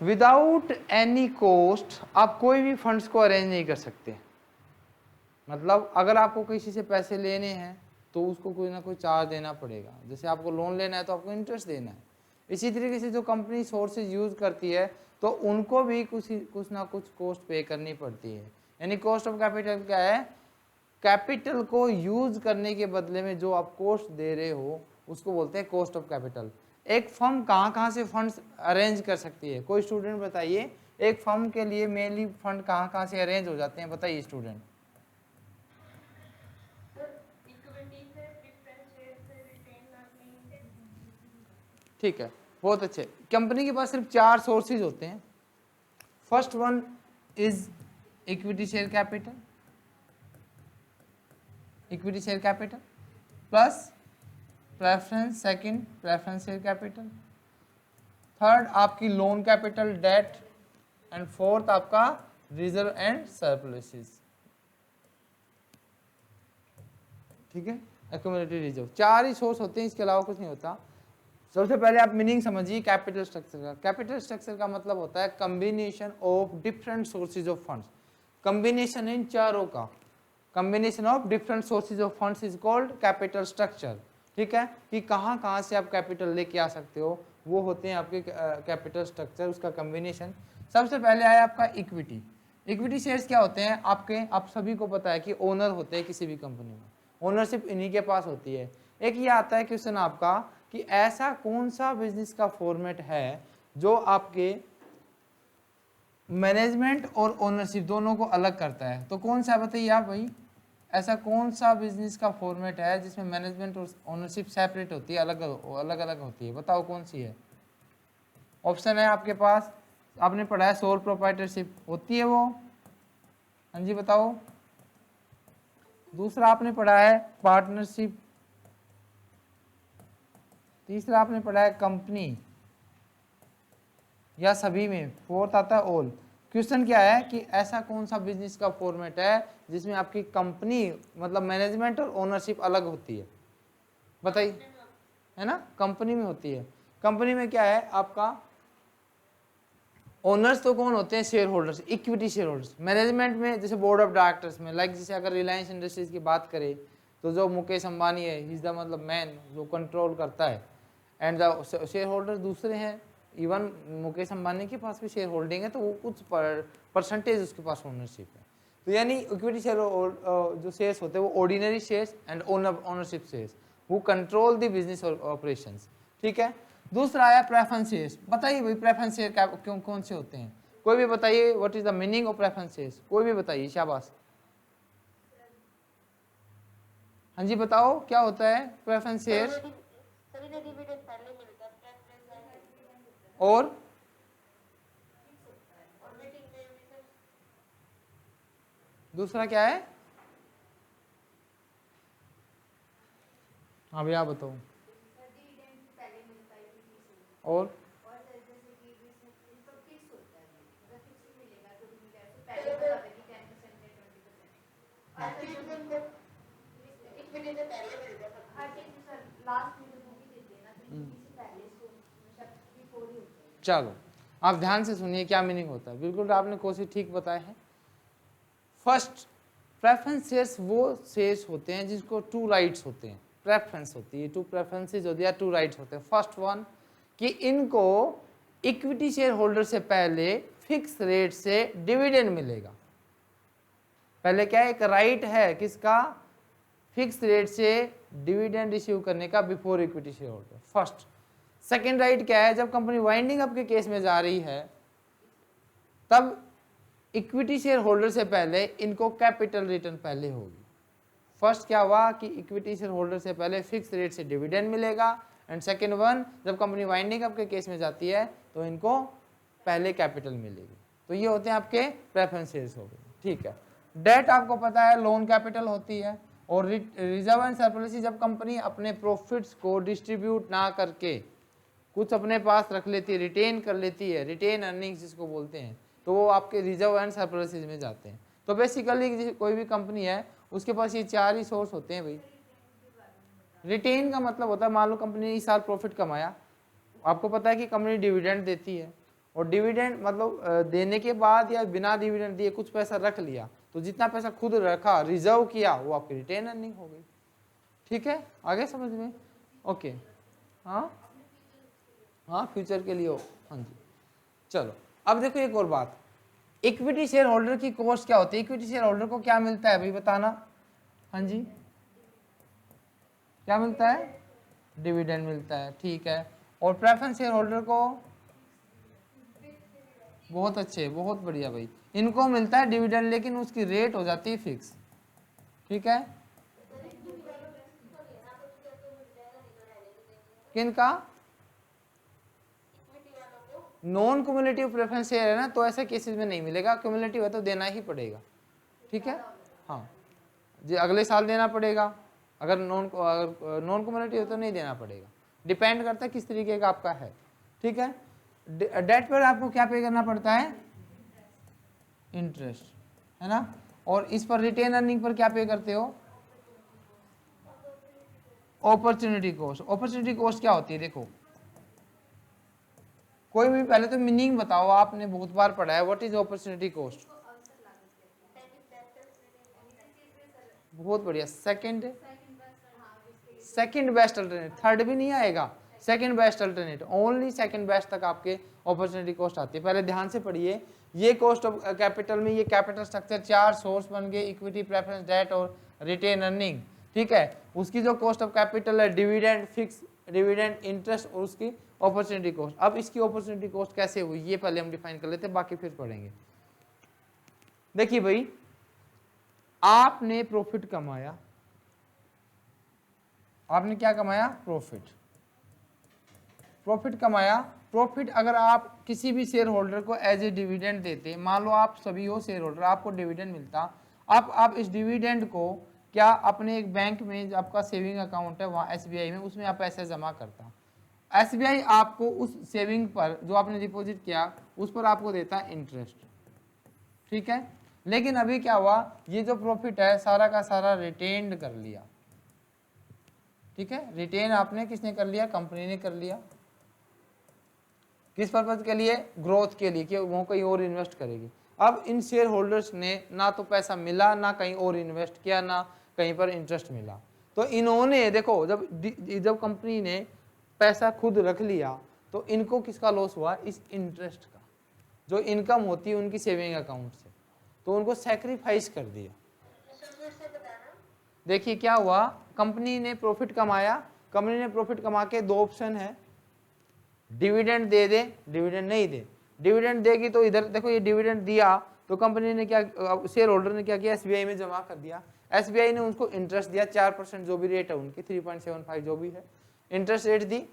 Without any cost आप कोई भी फंड्स को अरेंज नहीं कर सकते। मतलब अगर आपको किसी से पैसे लेने हैं तो उसको कोई ना कोई चार्ज देना पड़ेगा। जैसे आपको लोन लेना है तो आपको इंटरेस्ट देना है। इसी तरीके से जो कंपनी सोर्सेज यूज करती है तो उनको भी कुछ ना कुछ कॉस्ट पे करनी पड़ती है। यानी कॉस्ट ऑफ कैपिटल क्या है? कैपिटल को यूज करने के बदले में जो आप कॉस्ट दे रहे हो उसको बोलते हैं कॉस्ट ऑफ कैपिटल। एक फर्म कहाँ कहाँ से फंड्स अरेंज कर सकती है? कोई स्टूडेंट बताइए, एक फर्म के लिए मेनली फंड कहाँ कहाँ से अरेंज हो जाते हैं? बताइए स्टूडेंट। ठीक है, बहुत अच्छे। कंपनी के पास सिर्फ 4 सोर्सेज होते हैं। First one is equity share capital, equity share capital plus preference, second preference share capital, third आपकी loan capital debt, and fourth आपका रिजर्व एंड सरप्लसेस। ठीक है, एक्यूमुलेटेड रिजर्व। 4 ही सोर्स होते हैं, इसके अलावा कुछ नहीं होता। सबसे पहले आप मीनिंग समझिए कैपिटल स्ट्रक्चर का। कैपिटल स्ट्रक्चर का मतलब होता है combination of different sources of funds. Combination इन चारों का, combination of different sources of funds is called capital structure. ठीक है, कि कहाँ कहाँ से आप कैपिटल लेके आ सकते हो, वो होते हैं आपके कैपिटल स्ट्रक्चर, उसका कॉम्बिनेशन। सबसे पहले आया आपका इक्विटी। इक्विटी शेयर्स क्या होते हैं? आपके, आप सभी को पता है कि ओनर होते हैं किसी भी कंपनी में, ओनरशिप इन्हीं के पास होती है। एक ये आता है क्वेश्चन आपका कि ऐसा कौन सा बिजनेस का फॉर्मेट है जो आपके मैनेजमेंट और ओनरशिप दोनों को अलग करता है? तो कौन सा बताइए आप भाई, ऐसा कौन सा बिजनेस का फॉर्मेट है जिसमें मैनेजमेंट और ओनरशिप सेपरेट होती है, अलग अलग होती है? बताओ कौन सी है? ऑप्शन है आपके पास, आपने पढ़ा है सोल प्रोप्राइटरशिप होती है वो। हाँ जी बताओ। दूसरा आपने पढ़ा है पार्टनरशिप, तीसरा आपने पढ़ा है कंपनी, या सभी में फोर्थ आता है ऑल। क्वेश्चन क्या है कि ऐसा कौन सा बिजनेस का फॉर्मेट है जिसमें आपकी कंपनी मतलब मैनेजमेंट और ओनरशिप अलग होती है? बताइए, है ना, कंपनी में होती है। कंपनी में क्या है आपका, ओनर्स तो कौन होते हैं? Share holders, equity share holders. Management में जैसे बोर्ड ऑफ डायरेक्टर्स में, लाइक जैसे अगर रिलायंस इंडस्ट्रीज की बात करें तो जो मुकेश अंबानी है, ही इज द मतलब मैन जो कंट्रोल करता है, एंड द शेयर होल्डर दूसरे हैं। इवन मुकेश अंबानी के पास भी शेयर होल्डिंग है तो वो कुछ परसेंटेज उसके पास ओनरशिप है। तो यानी इक्विटी शेयर जो शेयर्स होते हैं वो ordinary shares and ownership shares who control the business operations. ठीक है। दूसरा आया प्रेफरेंस शेयर्स। बताइए भाई प्रेफरेंस शेयर क्यों कौन से होते हैं? कोई भी बताइए, what is the meaning of preference shares? कोई भी बताइए, शाबाश। हाँ जी बताओ क्या होता है प्रेफरेंस शेयर्स? और दूसरा क्या है? हाँ भैया बताओ। और चलो आप ध्यान से सुनिए क्या मीनिंग होता है। बिल्कुल आपने कोशिश ठीक बताया है। फर्स्ट, प्रेफरेंस शेयर्स वो शेयर्स होते हैं जिसको 2 राइट्स होते हैं। प्रेफरेंस होती है, 2 प्रेफरेंसेज होती है, 2 राइट्स होते हैं। फर्स्ट वन कि इनको इक्विटी शेयर होल्डर से पहले फिक्स रेट से डिविडेंड मिलेगा। पहले क्या है, एक राइट है किसका? फिक्स रेट से डिविडेंड रिसीव करने का before equity share holder. First. Second right क्या है, जब कंपनी वाइंडिंग अप के केस में जा रही है तब इक्विटी शेयर होल्डर से पहले इनको कैपिटल रिटर्न पहले होगी। फर्स्ट क्या हुआ कि इक्विटी शेयर होल्डर से पहले फिक्स रेट से डिविडेंड मिलेगा, एंड सेकेंड वन जब कंपनी वाइंडिंग अप के केस में जाती है तो इनको पहले कैपिटल मिलेगी। तो ये होते हैं आपके प्रेफरेंस शेयर्स हो गए। ठीक है। डेट आपको पता है लोन कैपिटल होती है, और रिजर्व एंड सरप्लस जब कंपनी अपने प्रॉफिट्स को डिस्ट्रीब्यूट ना करके कुछ अपने पास रख लेती है, रिटेन कर लेती है, रिटेन अर्निंग्स जिसको बोलते हैं, तो वो आपके रिजर्व एंड सरप्लसेज में जाते हैं। तो बेसिकली कोई भी कंपनी है उसके पास ये 4 ही सोर्स होते हैं भाई। रिटेन का मतलब होता है मान लो कंपनी ने इस साल प्रॉफिट कमाया, आपको पता है कि कंपनी डिविडेंड देती है, और डिविडेंड मतलब देने के बाद या बिना डिविडेंड दिए कुछ पैसा रख लिया, तो जितना पैसा खुद रखा रिजर्व किया वो आपकी रिटेन अर्निंग हो गई। ठीक है, आगे समझ में? ओके, हाँ हाँ फ्यूचर के लिए हो, हाँ जी। चलो अब देखो एक और बात, इक्विटी शेयर होल्डर की कॉस्ट क्या होती है? इक्विटी शेयर होल्डर को क्या मिलता है भाई बताना? हाँ जी, क्या मिलता है? डिविडेंड मिलता है, ठीक है। और प्रेफरेंस शेयर होल्डर को? बहुत अच्छे, बहुत बढ़िया भाई, इनको मिलता है डिविडेंड, लेकिन उसकी रेट हो जाती है फिक्स। ठीक है, किनका? नॉन क्यूमुलेटिव प्रेफरेंस शेयर है ना, तो ऐसे केसेस में नहीं मिलेगा, क्यूमुलेटिव है तो देना ही पड़ेगा। ठीक है, हाँ जी, अगले साल देना पड़ेगा, अगर नॉन क्यूमुलेटिव है तो नहीं देना पड़ेगा, डिपेंड करता है किस तरीके का आपका है। ठीक है, डेट पर आपको क्या पे करना पड़ता है? इंटरेस्ट, है ना। और इस पर रिटेन अर्निंग पर क्या पे करते हो? Opportunity cost. अपॉर्चुनिटी कॉस्ट क्या होती है? देखो कोई भी पहले तो मीनिंग बताओ, आपने बहुत बार पढ़ा है, व्हाट इज अपॉर्चुनिटी कॉस्ट? बहुत बढ़िया, सेकंड बेस्ट अल्टरनेट, थर्ड भी नहीं आएगा, second best alternate, only second best तक आपके अपॉर्चुनिटी कॉस्ट आती है। पहले ध्यान से पढ़िए, ये कॉस्ट ऑफ कैपिटल में ये कैपिटल स्ट्रक्चर 4 सोर्स बन गए, इक्विटी, प्रेफरेंस, डेट और रिटेन अर्निंग। ठीक है, उसकी जो कॉस्ट ऑफ कैपिटल है डिविडेंड, फिक्स डिविडेंड, इंटरेस्ट और उसकी अपॉर्चुनिटी कॉस्ट। अब इसकी अपॉर्चुनिटी कॉस्ट कैसे हुई ये पहले हम डिफाइन कर लेते हैं, बाकी फिर पढ़ेंगे। देखिए भाई, आपने प्रॉफिट कमाया, आपने क्या कमाया? प्रॉफिट कमाया। प्रॉफिट अगर आप किसी भी शेयर होल्डर को एज ए डिविडेंड देते, मान लो आप सभी हो शेयर होल्डर, आपको डिविडेंड मिलता, आप इस डिविडेंड को क्या अपने एक बैंक में, जो आपका सेविंग अकाउंट है वहाँ SBI में, उसमें आप पैसे जमा करता, SBI आपको उस सेविंग पर जो आपने डिपॉजिट किया उस पर आपको देता इंटरेस्ट। ठीक है, लेकिन अभी क्या हुआ, ये जो प्रॉफिट है सारा का सारा रिटेन्ड कर लिया। ठीक है, रिटेन आपने किसने कर लिया? कंपनी ने कर लिया। किस पर्पज के लिए? ग्रोथ के लिए, कि वो कहीं और इन्वेस्ट करेगी। अब इन शेयर होल्डर्स ने ना तो पैसा मिला, ना कहीं और इन्वेस्ट किया, ना कहीं पर इंटरेस्ट मिला, तो इन्होंने देखो जब कंपनी ने पैसा खुद रख लिया तो इनको किसका लॉस हुआ? इस इंटरेस्ट का, जो इनकम होती है उनकी सेविंग अकाउंट से, तो उनको सैक्रिफाइस कर दिया। देखिए क्या हुआ, कंपनी ने प्रॉफिट कमाया, कंपनी ने प्रॉफिट कमा के दो ऑप्शन है, डिविडेंड दे दे, डिविडेंड नहीं दे। डिविडेंड देगी तो इधर देखो ये डिविडेंड दिया तो कंपनी ने क्या, शेयर होल्डर ने क्या किया? SBI में जमा कर दिया, SBI ने उनको इंटरेस्ट दिया 4% जो भी रेट है उनकी, 3.75 जो भी है इंटरेस्ट रेट दी,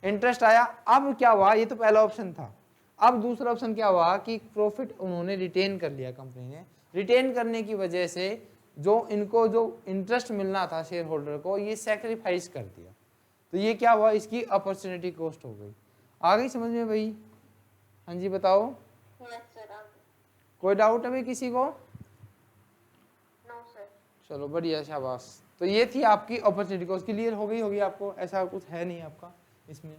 इंटरेस्ट आया। अब क्या हुआ, ये तो पहला ऑप्शन था, अब दूसरा ऑप्शन क्या हुआ कि प्रॉफिट उन्होंने रिटेन कर लिया, कंपनी ने रिटेन करने की वजह से जो इनको जो इंटरेस्ट मिलना था शेयर होल्डर को, ये सैक्रिफाइस कर दिया, तो ये क्या हुआ? इसकी अपॉर्चुनिटी कॉस्ट हो गई। आ गई समझ में भाई? हाँ जी बताओ, कोई डाउट है भाई किसी को? चलो बढ़िया, शाबाश। तो ये थी आपकी अपॉर्चुनिटी कॉस्ट, क्लियर हो गई होगी आपको, ऐसा कुछ है नहीं आपका इसमें।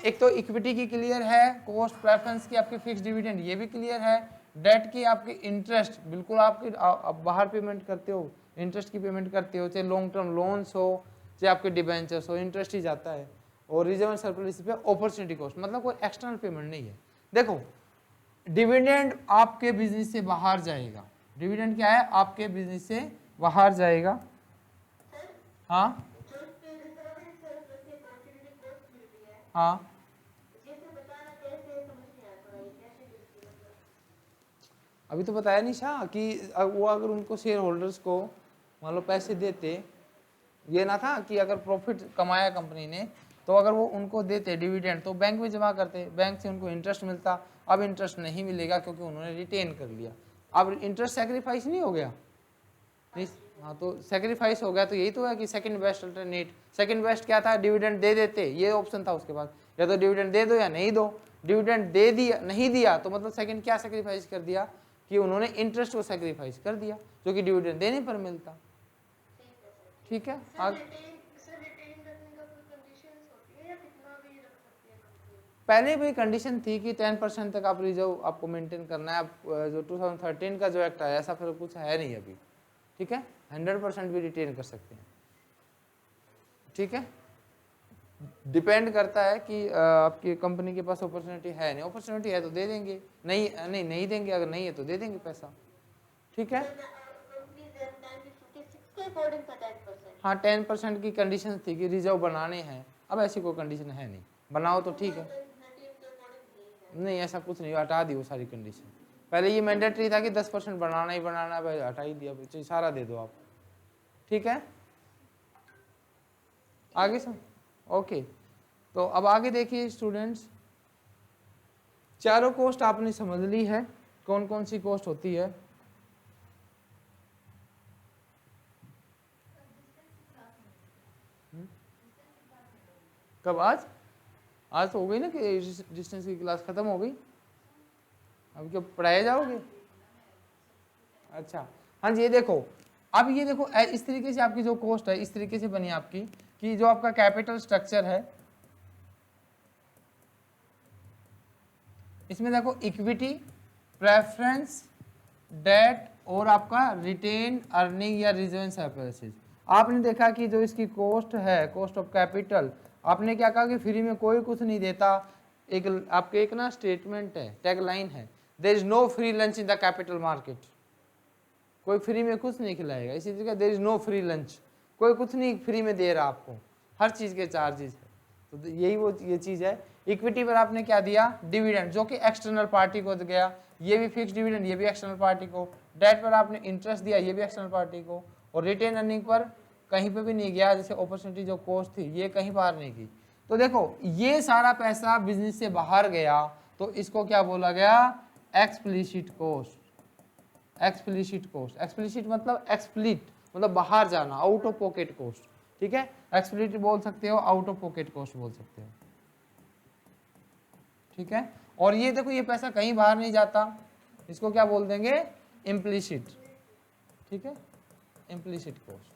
एक तो इक्विटी की क्लियर है, कॉस्ट, प्रेफरेंस की आपकी फिक्स डिविडेंड ये भी क्लियर है, डेट की आपकी इंटरेस्ट बिल्कुल आपकी आप बाहर पेमेंट करते हो, इंटरेस्ट की पेमेंट करते हो, चाहे लॉन्ग टर्म लोन्स हो चाहे आपके डिबेंचर्स हो, इंटरेस्ट ही जाता है। और रिजर्व एंड सरप्लस पे अपॉर्चुनिटी कॉस्ट, मतलब कोई एक्सटर्नल पेमेंट नहीं है। देखो डिविडेंड आपके बिजनेस से बाहर जाएगा, डिविडेंड क्या है? आपके बिजनेस से बाहर जाएगा। हाँ हाँ, अभी तो बताया नहीं शाह कि वो अगर उनको शेयर होल्डर्स को मान लो पैसे देते, ये ना था कि अगर प्रॉफिट कमाया कंपनी ने तो अगर वो उनको देते डिविडेंड तो बैंक में जमा करते, बैंक से उनको इंटरेस्ट मिलता, अब इंटरेस्ट नहीं मिलेगा क्योंकि उन्होंने रिटेन कर लिया। अब इंटरेस्ट सैक्रिफाइस नहीं हो गया? नहीं, हाँ तो सैक्रिफाइस हो गया, तो यही तो है कि second best alternate. Second best क्या था? डिविडेंड दे देते, ये ऑप्शन था उसके पास, या तो डिविडेंड दे दो या नहीं दो। डिविडेंड दे दिया, नहीं दिया तो मतलब सेकंड क्या सैक्रिफाइस कर दिया कि उन्होंने इंटरेस्ट को सैक्रिफाइस कर दिया जो कि डिविडेंड देने पर मिलता। ठीक है, पहले भी कंडीशन थी कि 10% तक आप रिजर्व आपको मेंटेन करना है। आप जो 2013 का जो एक्ट आया ऐसा फिर कुछ है नहीं अभी, ठीक है। 100% भी रिटेन कर सकते हैं, ठीक है। डिपेंड करता है कि आपकी कंपनी के पास अपॉर्चुनिटी है नहीं, अपॉर्चुनिटी है तो दे देंगे, नहीं देंगे, अगर नहीं है तो दे देंगे पैसा, ठीक है। हाँ 10% की कंडीशन थी कि रिजर्व बनाने हैं, अब ऐसी कोई कंडीशन है नहीं, बनाओ तो ठीक है। नहीं ऐसा कुछ नहीं, हटा दी वो सारी कंडीशन। पहले ये मैंडेटरी था कि 10% बनाना ही बनाना है, हटा ही दिया, सारा दे दो आप, ठीक है। आगे सर, ओके। तो अब आगे देखिए स्टूडेंट्स, चारों कॉस्ट आपने समझ ली है, कौन कौन सी कॉस्ट होती है। कब? आज तो हो गई ना कि डिस्टेंस की क्लास खत्म हो गई, अब क्या पढ़ाए जाओगे? अच्छा हाँ जी, ये देखो, अब ये देखो इस तरीके से आपकी जो कॉस्ट है इस तरीके से बनी आपकी, कि जो आपका कैपिटल स्ट्रक्चर है इसमें देखो इक्विटी, प्रेफरेंस, डेट और आपका रिटेन अर्निंग या रिजर्व सर्प्लसेस। आपने देखा कि जो इसकी कॉस्ट है, कॉस्ट ऑफ कैपिटल, आपने क्या कहा कि फ्री में कोई कुछ नहीं देता। एक आपके एक ना स्टेटमेंट है, टैगलाइन है, there is no free lunch in the capital market. कोई फ्री में कुछ नहीं खिलाएगा, इसी तरह there is no free lunch, कोई कुछ नहीं फ्री में दे रहा आपको, हर चीज़ के चार्जेस है। तो यही वो ये चीज़ है। इक्विटी पर आपने क्या दिया? डिविडेंड, जो कि एक्सटर्नल पार्टी को गया, ये भी फिक्स डिविडेंड, ये भी एक्सटर्नल पार्टी को। डेट पर आपने इंटरेस्ट दिया, ये भी एक्सटर्नल पार्टी को। और रिटेन अर्निंग पर कहीं पे भी नहीं गया, जैसे अपॉर्चुनिटी जो कॉस्ट थी ये कहीं बाहर नहीं की। तो देखो ये सारा पैसा बिजनेस से बाहर गया, तो इसको क्या बोला गया? Explicit cost. Explicit cost, explicit मतलब एक्सप्लिट मतलब बाहर जाना, आउट ऑफ पॉकेट कॉस्ट, ठीक है। एक्सप्लिसिट बोल सकते हो, आउट ऑफ पॉकेट कॉस्ट बोल सकते हो, ठीक है। और ये देखो ये पैसा कहीं बाहर नहीं जाता, इसको क्या बोल देंगे? इम्प्लिसिट, ठीक है, इम्प्लिसिट कॉस्ट,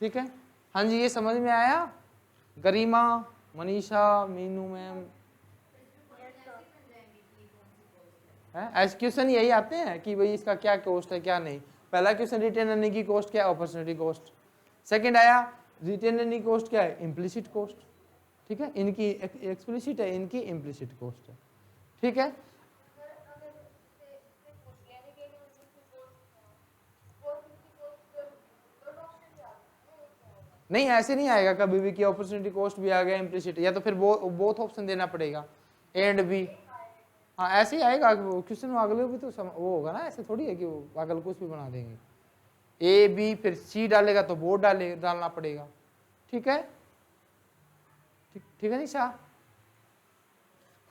ठीक है। हाँ जी, ये समझ में आया? गरिमा, मनीषा, मीनू मैम, ऐसे क्वेश्चन यही आते हैं कि भाई इसका क्या कॉस्ट है क्या नहीं। पहला क्वेश्चन रिटेन अर्निंग की कॉस्ट क्या है? Opportunity cost. सेकंड आया रिटेन अर्निंग कॉस्ट क्या है? इम्प्लिसिट कॉस्ट, ठीक है। इनकी एक्सप्लिसिट है, इनकी इम्प्लिसिट कॉस्ट है, ठीक है। नहीं ऐसे नहीं आएगा कभी भी कि अपॉर्चुनिटी कॉस्ट भी आ गया इम्प्लिसिट, या तो फिर बोथ ऑप्शन देना पड़ेगा, ए एंड बी। हाँ ऐसे ही आएगा क्वेश्चन में, अगले भी तो वो होगा ना, ऐसे थोड़ी है कि वो अगल कुछ भी बना देंगे। ए बी फिर सी डालेगा तो बोथ डालना पड़ेगा, ठीक है। ठीक है निशा,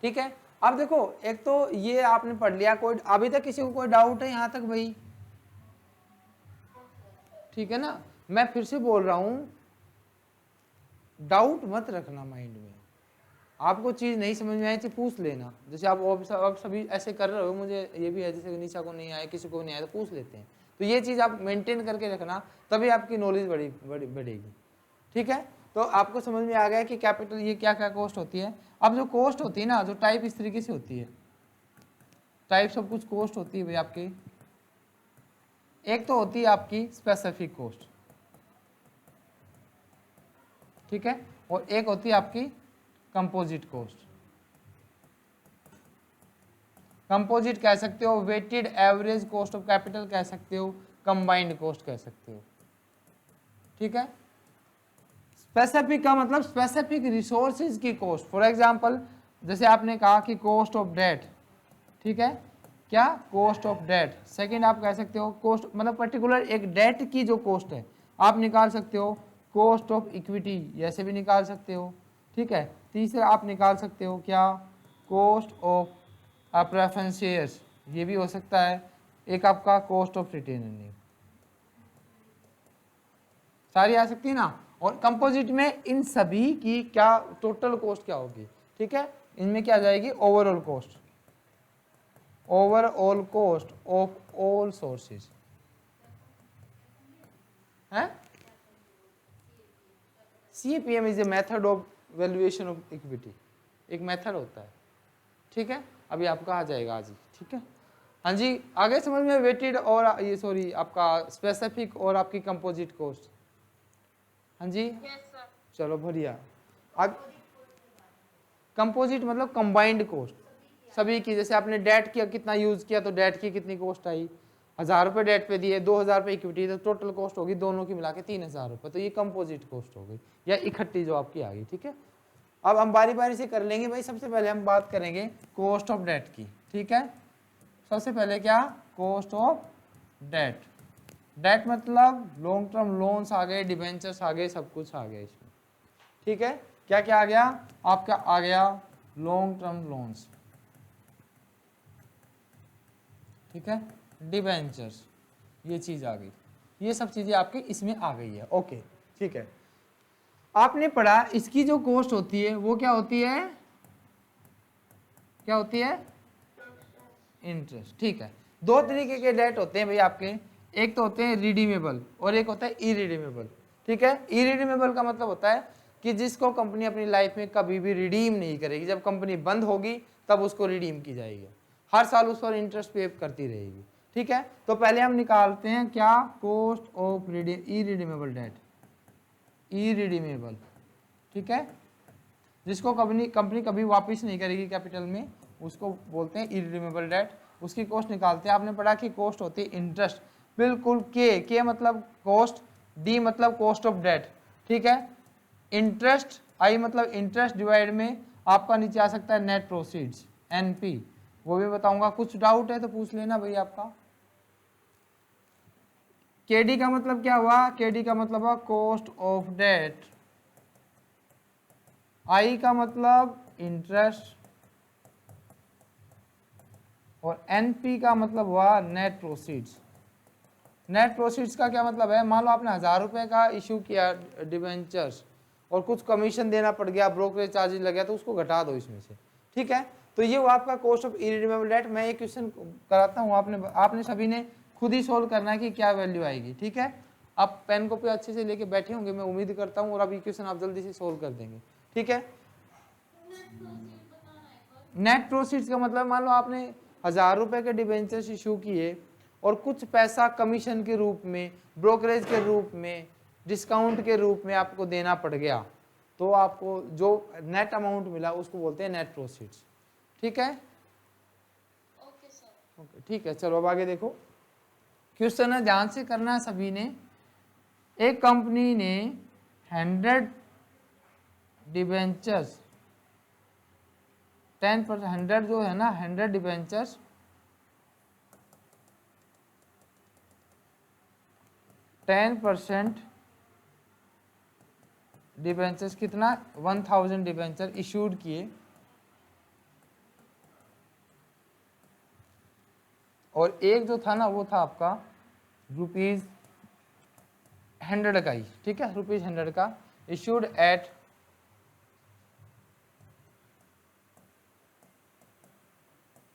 ठीक है। अब देखो एक तो ये आपने पढ़ लिया, कोई अभी तक किसी को कोई डाउट है यहाँ तक भाई? ठीक है ना, मैं फिर से बोल रहा हूं, डाउट मत रखना माइंड में। आपको चीज़ नहीं समझ में आई तो पूछ लेना, जैसे आप सभी ऐसे कर रहे हो, मुझे ये भी है जैसे निशा को नहीं आया, किसी को नहीं आया तो पूछ लेते हैं। तो ये चीज़ आप मेंटेन करके रखना, तभी आपकी नॉलेज बढ़ेगी, ठीक है। तो आपको समझ में आ गया कि कैपिटल ये क्या क्या कॉस्ट होती है। अब जो कॉस्ट होती है ना, जो टाइप इस तरीके से होती है, टाइप सब कुछ कॉस्ट होती है भाई आपकी। एक तो होती है आपकी स्पेसिफिक कॉस्ट, ठीक है, और एक होती है आपकी कंपोजिट कॉस्ट। कंपोजिट कह सकते हो, weighted average cost of capital कह सकते हो, कंबाइंड कॉस्ट कह सकते हो, ठीक है। स्पेसिफिक का मतलब स्पेसिफिक रिसोर्सेज की कॉस्ट। फॉर एग्जांपल जैसे आपने कहा कि कॉस्ट ऑफ डेट, ठीक है, क्या? Cost of date. सेकंड आप कह सकते हो कॉस्ट मतलब पर्टिकुलर एक डेट की जो कॉस्ट है आप निकाल सकते हो, कॉस्ट ऑफ इक्विटी ऐसे भी निकाल सकते हो, ठीक है। तीसरा आप निकाल सकते हो क्या? कॉस्ट ऑफ प्रेफरेंस शेयर्स, ये भी हो सकता है। एक आपका कॉस्ट ऑफ रिटेन अर्निंग, सारी आ सकती है ना। और कंपोजिट में इन सभी की क्या टोटल कॉस्ट क्या होगी, ठीक है। इनमें क्या आ जाएगी? Overall cost, overall cost of all sources है। CAPM is a method of valuation of equity, एक मेथड होता है, ठीक है। अभी आपका आ जाएगा आज ही, ठीक है। हाँ जी, आगे समझ में वेटेड और ये सॉरी आपका स्पेसिफिक और आपकी कंपोजिट कॉस्ट। हाँ जी चलो बढ़िया। अब कंपोजिट मतलब कंबाइंड कॉस्ट सभी की, जैसे आपने डेट किया कितना यूज किया तो डेट की कितनी कॉस्ट आई, 1000 रुपये डेट पे दिए, 2000 रुपये इक्विटी, तो टोटल कॉस्ट होगी दोनों की मिला के 3000 रुपये, तो ये कंपोजिट कॉस्ट हो गई या इकट्ठी जो आपकी आ गई, ठीक है। अब हम बारी बारी से कर लेंगे भाई। सबसे पहले हम बात करेंगे कॉस्ट ऑफ डेट की, ठीक है। सबसे पहले क्या, कॉस्ट ऑफ डेट। डेट मतलब लॉन्ग टर्म लोन्स आ गए, डिबेंचर्स आ गए, सब कुछ आ गया इसमें, ठीक है। क्या क्या आ गया आपका, आ गया लॉन्ग टर्म लोन्स, ठीक है, डिबेंचर्स, ये चीज आ गई, ये सब चीजें आपकी इसमें आ गई है, ओके ठीक है। आपने पढ़ा इसकी जो कॉस्ट होती है वो क्या होती है, क्या होती है, इंटरेस्ट, ठीक है। दो तरीके के डेट होते हैं भाई आपके, एक तो होते हैं रिडीमेबल और एक होता है इरिडीमेबल, ठीक है। इरिडीमेबल का मतलब होता है कि जिसको कंपनी अपनी लाइफ में कभी भी रिडीम नहीं करेगी, जब कंपनी बंद होगी तब उसको रिडीम की जाएगी, हर साल उस पर इंटरेस्ट पे करती रहेगी, ठीक है। तो पहले हम निकालते हैं क्या, cost of irredeemable debt, irredeemable, ठीक है, जिसको कंपनी कभी वापस नहीं करेगी कैपिटल में, उसको बोलते हैं इरिडीमेबल डेट। उसकी कॉस्ट निकालते हैं। आपने पढ़ा कि कॉस्ट होती है इंटरेस्ट, बिल्कुल, के मतलब कॉस्ट, डी मतलब कॉस्ट ऑफ डेट, ठीक है। इंटरेस्ट, आई मतलब इंटरेस्ट डिवाइड में आपका नीचे आ सकता है नेट प्रोसीड्स, एनपी, वो भी बताऊंगा। कुछ डाउट है तो पूछ लेना भाई आपका। केडी का मतलब क्या हुआ, केडी का मतलब हुआ कॉस्ट ऑफ डेट, आई का मतलब इंटरेस्ट और एनपी का मतलब हुआ नेट प्रोसीड्स। नेट प्रोसीड्स का क्या मतलब है, मान लो आपने 1000 रुपए का इशू किया डिबेंचर्स और कुछ कमीशन देना पड़ गया, ब्रोकरेज चार्जेस लग गया, तो उसको घटा दो इसमें से, ठीक है। तो ये वो आपका कॉस्ट ऑफ इरिडीमेबल डेट। मैं एक क्वेश्चन कराता हूँ, आपने सभी ने खुद ही सोल्व करना है कि क्या वैल्यू आएगी, ठीक है। आप पेन कॉपी अच्छे से लेके बैठे होंगे मैं उम्मीद करता हूँ, और अब ये क्वेश्चन आप जल्दी से सोल्व कर देंगे, ठीक है। नेट प्रोसीड्स का मतलब मान लो आपने 1000 रुपए के डिबेंचर्स इशू किए और कुछ पैसा कमीशन के रूप में, ब्रोकरेज के रूप में, डिस्काउंट के रूप में आपको देना पड़ गया, तो आपको जो नेट अमाउंट मिला उसको बोलते हैं नेट प्रोसीड्स, ठीक है। ओके ठीक है, चलो अब आगे देखो। क्वेश्चन है, ध्यान से करना है सभी ने। एक कंपनी ने 100 डिबेंचर्स, 10% 100 जो है ना, 100 डिबेंचर्स 10% डिबेंचर्स कितना, 1000 डिबेंचर इशूड किए और एक जो था ना वो था आपका ₹100 का ही, ठीक है, ₹100 का issued at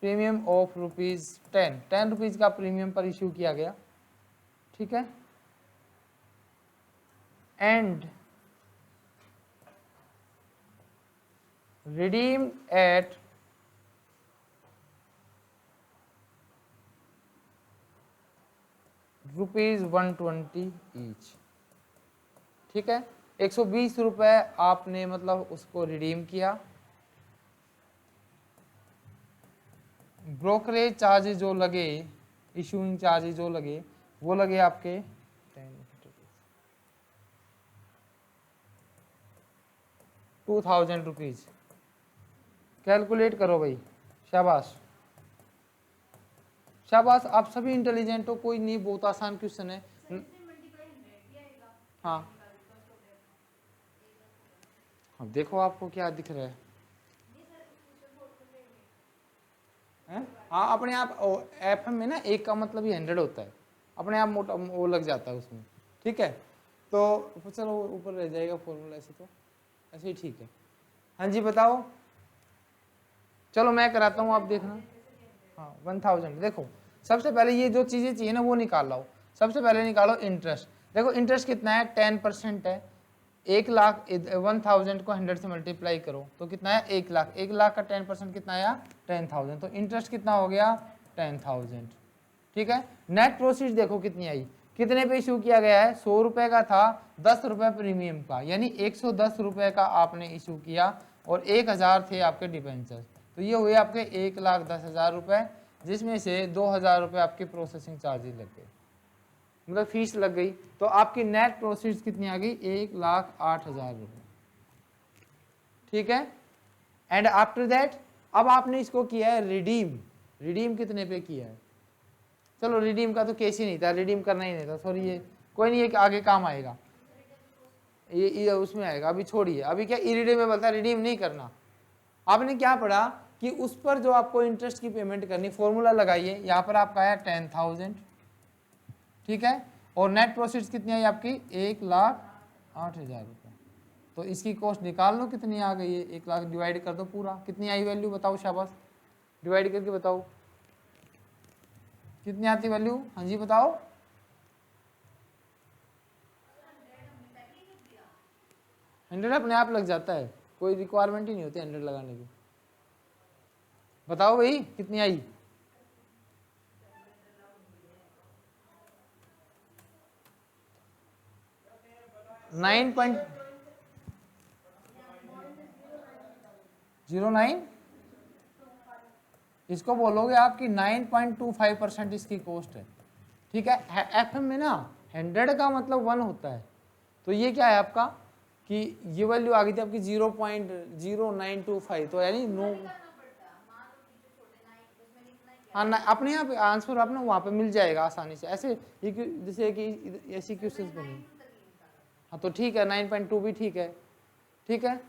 premium of ₹10, 10 rupees का प्रीमियम पर इशू किया गया, ठीक है। एंड redeemed at ₹120 ईच, ठीक है। 120 रुपए आपने मतलब उसको रिडीम किया। ब्रोकरेज चार्जेस जो लगे, इशूइंग चार्जेस जो लगे वो लगे आपके 2000 रुपीज। कैलकुलेट करो भाई, शाबाश शाबाश, आप सभी इंटेलिजेंट हो, कोई नहीं, बहुत आसान क्वेश्चन है। हाँ अब देखो आपको क्या दिख रहा है? हाँ अपने आप एफ में ना एक का मतलब ही 100 होता है, अपने आप मोटा वो लग जाता है उसमें, ठीक है। तो चलो ऊपर रह जाएगा फॉर्मूला, ऐसे तो ऐसे ही ठीक है। हाँ जी बताओ, चलो मैं कराता हूँ, आप देखना। हाँ 1000, देखो सबसे पहले ये जो चीज़ें चाहिए ना वो निकाल लो। सबसे पहले निकालो इंटरेस्ट। देखो इंटरेस्ट कितना है, 10% है, 1,00,000 1000 को 100 से मल्टीप्लाई करो तो कितना है 1,00,000। 1,00,000 का 10% कितना आया 10,000, तो इंटरेस्ट कितना हो गया 10,000। ठीक है, नेट प्रोसीड देखो कितनी आई, कितने पे इशू किया गया है, 100 रुपए का था, 10 रुपए प्रीमियम का, यानी 110 रुपए का आपने इशू किया और 1,000 थे आपके डिबेंचर, तो ये हुए आपके 1,10,000 रुपए, जिसमें से 2,000 रुपए आपके प्रोसेसिंग चार्जेस लग गए, मतलब फीस लग गई। तो आपकी नेट प्रोसीड्स कितनी आ गई 1,08,000 रुपये। ठीक है, एंड आफ्टर दैट अब आपने इसको किया है रिडीम। रिडीम कितने पे किया है, चलो रिडीम का तो केस ही नहीं था, रिडीम करना ही नहीं था, सॉरी ये कोई नहीं, ये आगे काम आएगा, ये उसमें आएगा, अभी छोड़िए। अभी क्या इरिडीमेबल था, रिडीम नहीं करना। आपने क्या पढ़ा कि उस पर जो आपको इंटरेस्ट की पेमेंट करनी, फॉर्मूला लगाइए, यहाँ पर आपका आया 10,000। ठीक है, और नेट प्रोसीड्स कितनी आई आपकी 1,08,000 रुपये। तो इसकी कॉस्ट निकाल लो कितनी आ गई है, 1,00,000 डिवाइड कर दो पूरा, कितनी आई वैल्यू बताओ, शाबाश डिवाइड करके बताओ कितनी आती वैल्यू, हाँ जी बताओ। 100 अपने आप लग जाता है, कोई रिक्वायरमेंट ही नहीं होती 100 लगाने की। बताओ भाई कितनी आई, 9.09, इसको बोलोगे आपकी 9.25% इसकी कॉस्ट है। ठीक है, एफएम में ना 100 का मतलब 1 होता है, तो ये क्या है आपका कि ये वैल्यू आ गई थी आपकी 0.0925, तो यानी नो, हाँ ना अपने यहाँ पे आंसर आपने वहाँ पे मिल जाएगा आसानी से, ऐसे जैसे कि ऐसी क्वेश्चंस बनी। हाँ तो ठीक है 9.2 भी ठीक है। ठीक है,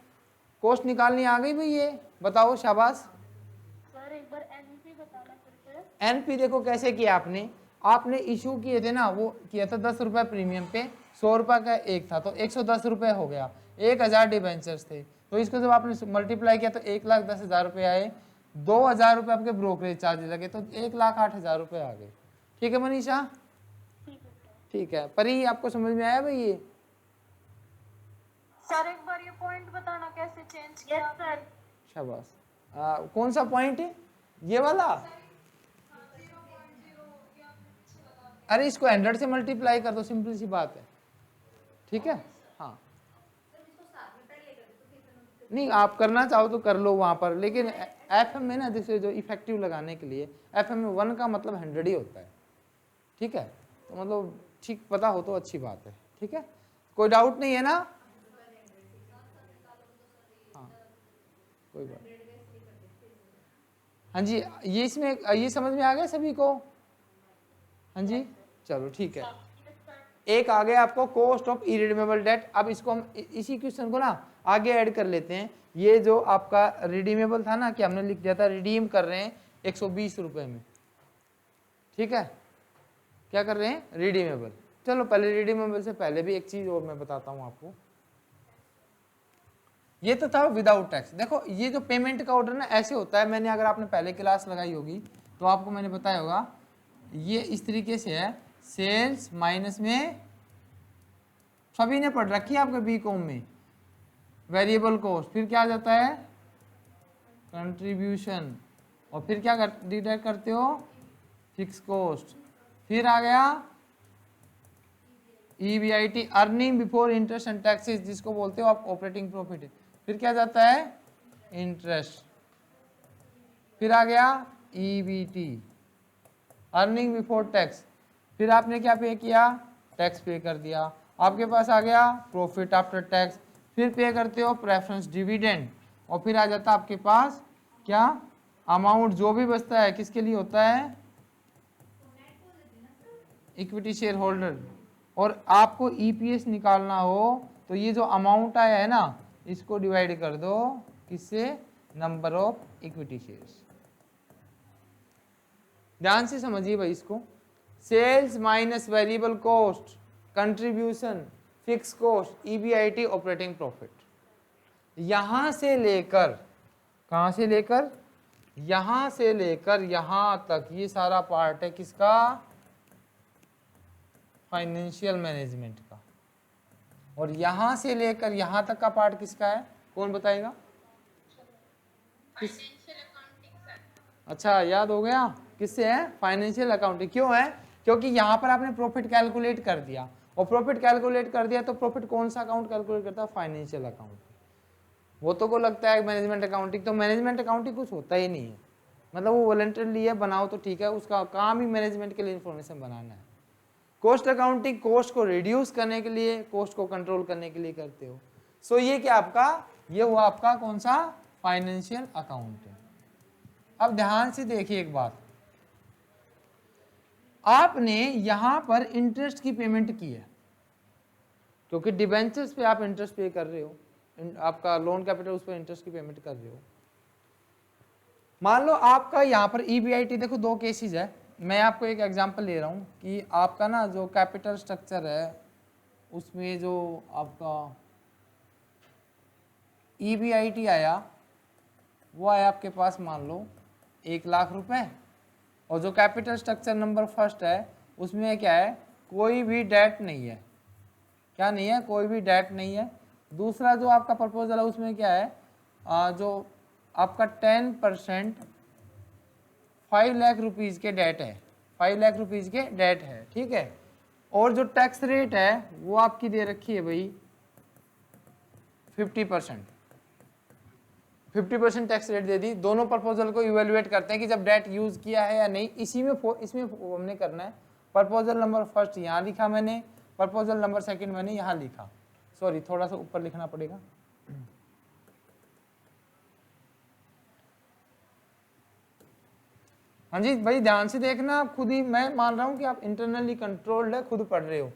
कॉस्ट निकालनी आ गई भाई, ये बताओ शाबाश। सर एक बार एनपी बताना फिर से। एनपी देखो कैसे किया आपने इशू किए थे ना, वो किया था 10 रुपये प्रीमियम पे, 100 रुपये का एक था, तो 110 रुपये हो गया, 1,000 डिबेंचर्स थे, तो इसको जब आपने मल्टीप्लाई किया तो 1,10,000 रुपये आए, 2,000 रुपये आपके ब्रोकरेज चार्ज लगे, तो 1,08,000 रुपये आ गए। ठीक है मनीषा, ठीक है परी, आपको समझ में आया भाई ये? सर एक बार ये पॉइंट बताना कैसे चेंज किया। Yes sir. शाबाश, कौन सा पॉइंट है ये वाला? अरे इसको 100 से मल्टीप्लाई कर दो, सिंपल सी बात है। ठीक है, हाँ नहीं आप करना चाहो तो कर लो वहाँ पर, लेकिन एफएम में ना जैसे जो इफेक्टिव लगाने के लिए एफएम में 1 का मतलब 100 ही होता है। ठीक है, तो मतलब ठीक पता हो तो अच्छी बात है। ठीक है, कोई डाउट नहीं है ना? हाँ कोई बात, हाँ जी ये इसमें ये समझ में आ गया सभी को? हाँ जी चलो ठीक है, एक आ गया आपको कॉस्ट ऑफ इरिडीमेबल डेट। अब इसको हम इसी क्वेश्चन को ना आगे ऐड कर लेते हैं। ये जो आपका रिडीमेबल था ना कि हमने लिख दिया था रिडीम कर रहे हैं 120 रुपए में। ठीक है, क्या कर रहे हैं रिडीमेबल। चलो पहले रिडीमेबल से पहले भी एक चीज और मैं बताता हूं आपको, ये तो था विदाउट टैक्स। देखो ये जो पेमेंट का ऑर्डर ना ऐसे होता है, मैंने अगर आपने पहले क्लास लगाई होगी तो आपको मैंने बताया होगा, ये इस तरीके से है, सेल्स माइनस में, सभी ने पढ़ रखी है आपके बीकॉम में, वेरिएबल कॉस्ट, फिर क्या आ जाता है कंट्रीब्यूशन, और फिर क्या डिडक्ट करते हो फिक्स कॉस्ट, फिर आ गया EBIT earning before interest and taxes, जिसको बोलते हो आप ऑपरेटिंग प्रॉफिट, फिर क्या जाता है इंटरेस्ट, फिर आ गया EBT अर्निंग बिफोर टैक्स, फिर आपने क्या पे किया टैक्स पे कर दिया, आपके पास आ गया प्रॉफिट आफ्टर टैक्स, फिर पे करते हो प्रेफरेंस डिविडेंड, और फिर आ जाता आपके पास क्या अमाउंट जो भी बचता है किसके लिए होता है इक्विटी शेयर होल्डर। और आपको EPS निकालना हो तो ये जो अमाउंट आया है ना इसको डिवाइड कर दो किससे, नंबर ऑफ इक्विटी शेयर्स। ध्यान से समझिए भाई इसको, sales minus variable cost, contribution, fix cost, EBIT operating profit, यहां से लेकर कहां से लेकर, यहां से लेकर यहां तक ये सारा पार्ट है किसका फाइनेंशियल मैनेजमेंट का। और यहां से लेकर यहां तक का पार्ट किसका है, कौन बताएगा? किस? अच्छा याद हो गया, किससे है? Financial accounting. क्यों है? क्योंकि यहाँ पर आपने प्रॉफिट कैलकुलेट कर दिया, और प्रॉफिट कैलकुलेट कर दिया तो प्रॉफिट कौन सा अकाउंट कैलकुलेट करता है? Financial account. वो तो को लगता है मैनेजमेंट अकाउंटिंग, तो मैनेजमेंट अकाउंटिंग कुछ होता ही नहीं है, मतलब वो वॉलंटरली है, बनाओ तो ठीक है, उसका काम ही मैनेजमेंट के लिए इन्फॉर्मेशन बनाना है। कॉस्ट अकाउंटिंग कॉस्ट को रिड्यूस करने के लिए, कॉस्ट को कंट्रोल करने के लिए करते हो। सो ये क्या आपका, ये हुआ आपका कौन सा? Financial accounting. अब ध्यान से देखिए एक बात, आपने यहां पर इंटरेस्ट की पेमेंट की है, क्योंकि डिबेंचर्स पे आप इंटरेस्ट पे कर रहे हो, आपका लोन कैपिटल उस पर इंटरेस्ट की पेमेंट कर रहे हो। मान लो आपका यहाँ पर ईबीआईटी, देखो दो केसेस है, मैं आपको एक एग्जांपल ले रहा हूँ कि आपका ना जो कैपिटल स्ट्रक्चर है उसमें जो आपका ईबीआईटी आया वो आया आपके पास मान लो 1,00,000 रुपए, और जो कैपिटल स्ट्रक्चर नंबर फर्स्ट है उसमें क्या है? कोई भी डेट नहीं है। क्या नहीं है? कोई भी डेट नहीं है। दूसरा जो आपका प्रपोजल है उसमें क्या है? जो आपका 10% 5 लाख रुपीज के डेट है, 5 लाख रुपीज के डेट है, ठीक है। और जो टैक्स रेट है वो आपकी दे रखी है भाई 50%, 50% टैक्स रेट दे दी। दोनों प्रपोजल को इवेलुएट करते हैं कि जब डेट यूज किया है या नहीं, इसमें हमने करना है। प्रपोजल नंबर फर्स्ट यहाँ लिखा मैंने, प्रपोजल नंबर सेकंड मैंने यहाँ लिखा, सॉरी थोड़ा सा ऊपर लिखना पड़ेगा। हाँ जी भाई ध्यान से देखना, आप खुद ही, मैं मान रहा हूँ कि आप इंटरनली कंट्रोल्ड है, खुद पढ़ रहे हो।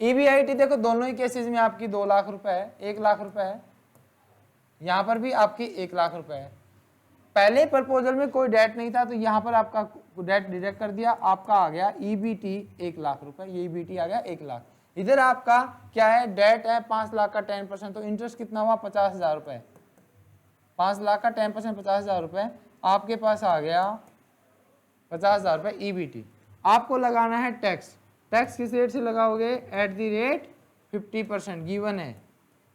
ईबीआईटी देखो दोनों ही केसेस में आपकी 2,00,000 रुपए है, 1,00,000 रुपए है, यहाँ पर भी आपकी 1,00,000 रुपए है। पहले प्रपोजल में कोई डेट नहीं था तो यहाँ पर आपका डेट डिडक्ट कर दिया, आपका आ गया ईबीटी 1,00,000 रुपए, ये ईबीटी आ गया 1,00,000। इधर आपका क्या है? डेट है 5 लाख का 10%, तो इंटरेस्ट कितना हुआ? 50,000 रुपए। 5 लाख का 10% 50,000 रुपए, आपके पास आ गया 50,000 रुपए ईबीटी। आपको लगाना है टैक्स, टैक्स किस रेट से लगाओगे? एट द रेट 50% गिवन है,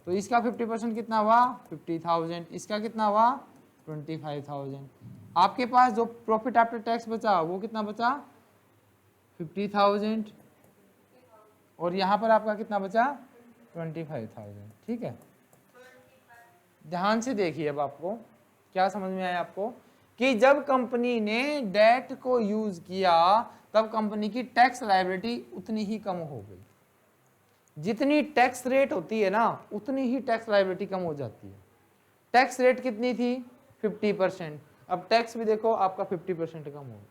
तो इसका 50% कितना हुआ? 50,000, इसका कितना हुआ? 25,000। आपके पास जो प्रॉफिट आफ्टर टैक्स बचा वो कितना बचा? 50,000, और यहाँ पर आपका कितना बचा? 25,000, ठीक है। ध्यान से देखिए, अब आपको क्या समझ में आया आपको कि जब कंपनी ने डेट को यूज किया तब कंपनी की टैक्स लायबिलिटी उतनी ही कम हो गई। जितनी टैक्स रेट होती है ना उतनी ही टैक्स लायबिलिटी कम हो जाती है। टैक्स रेट कितनी थी? 50%, अब टैक्स भी देखो आपका 50% कम हो गया।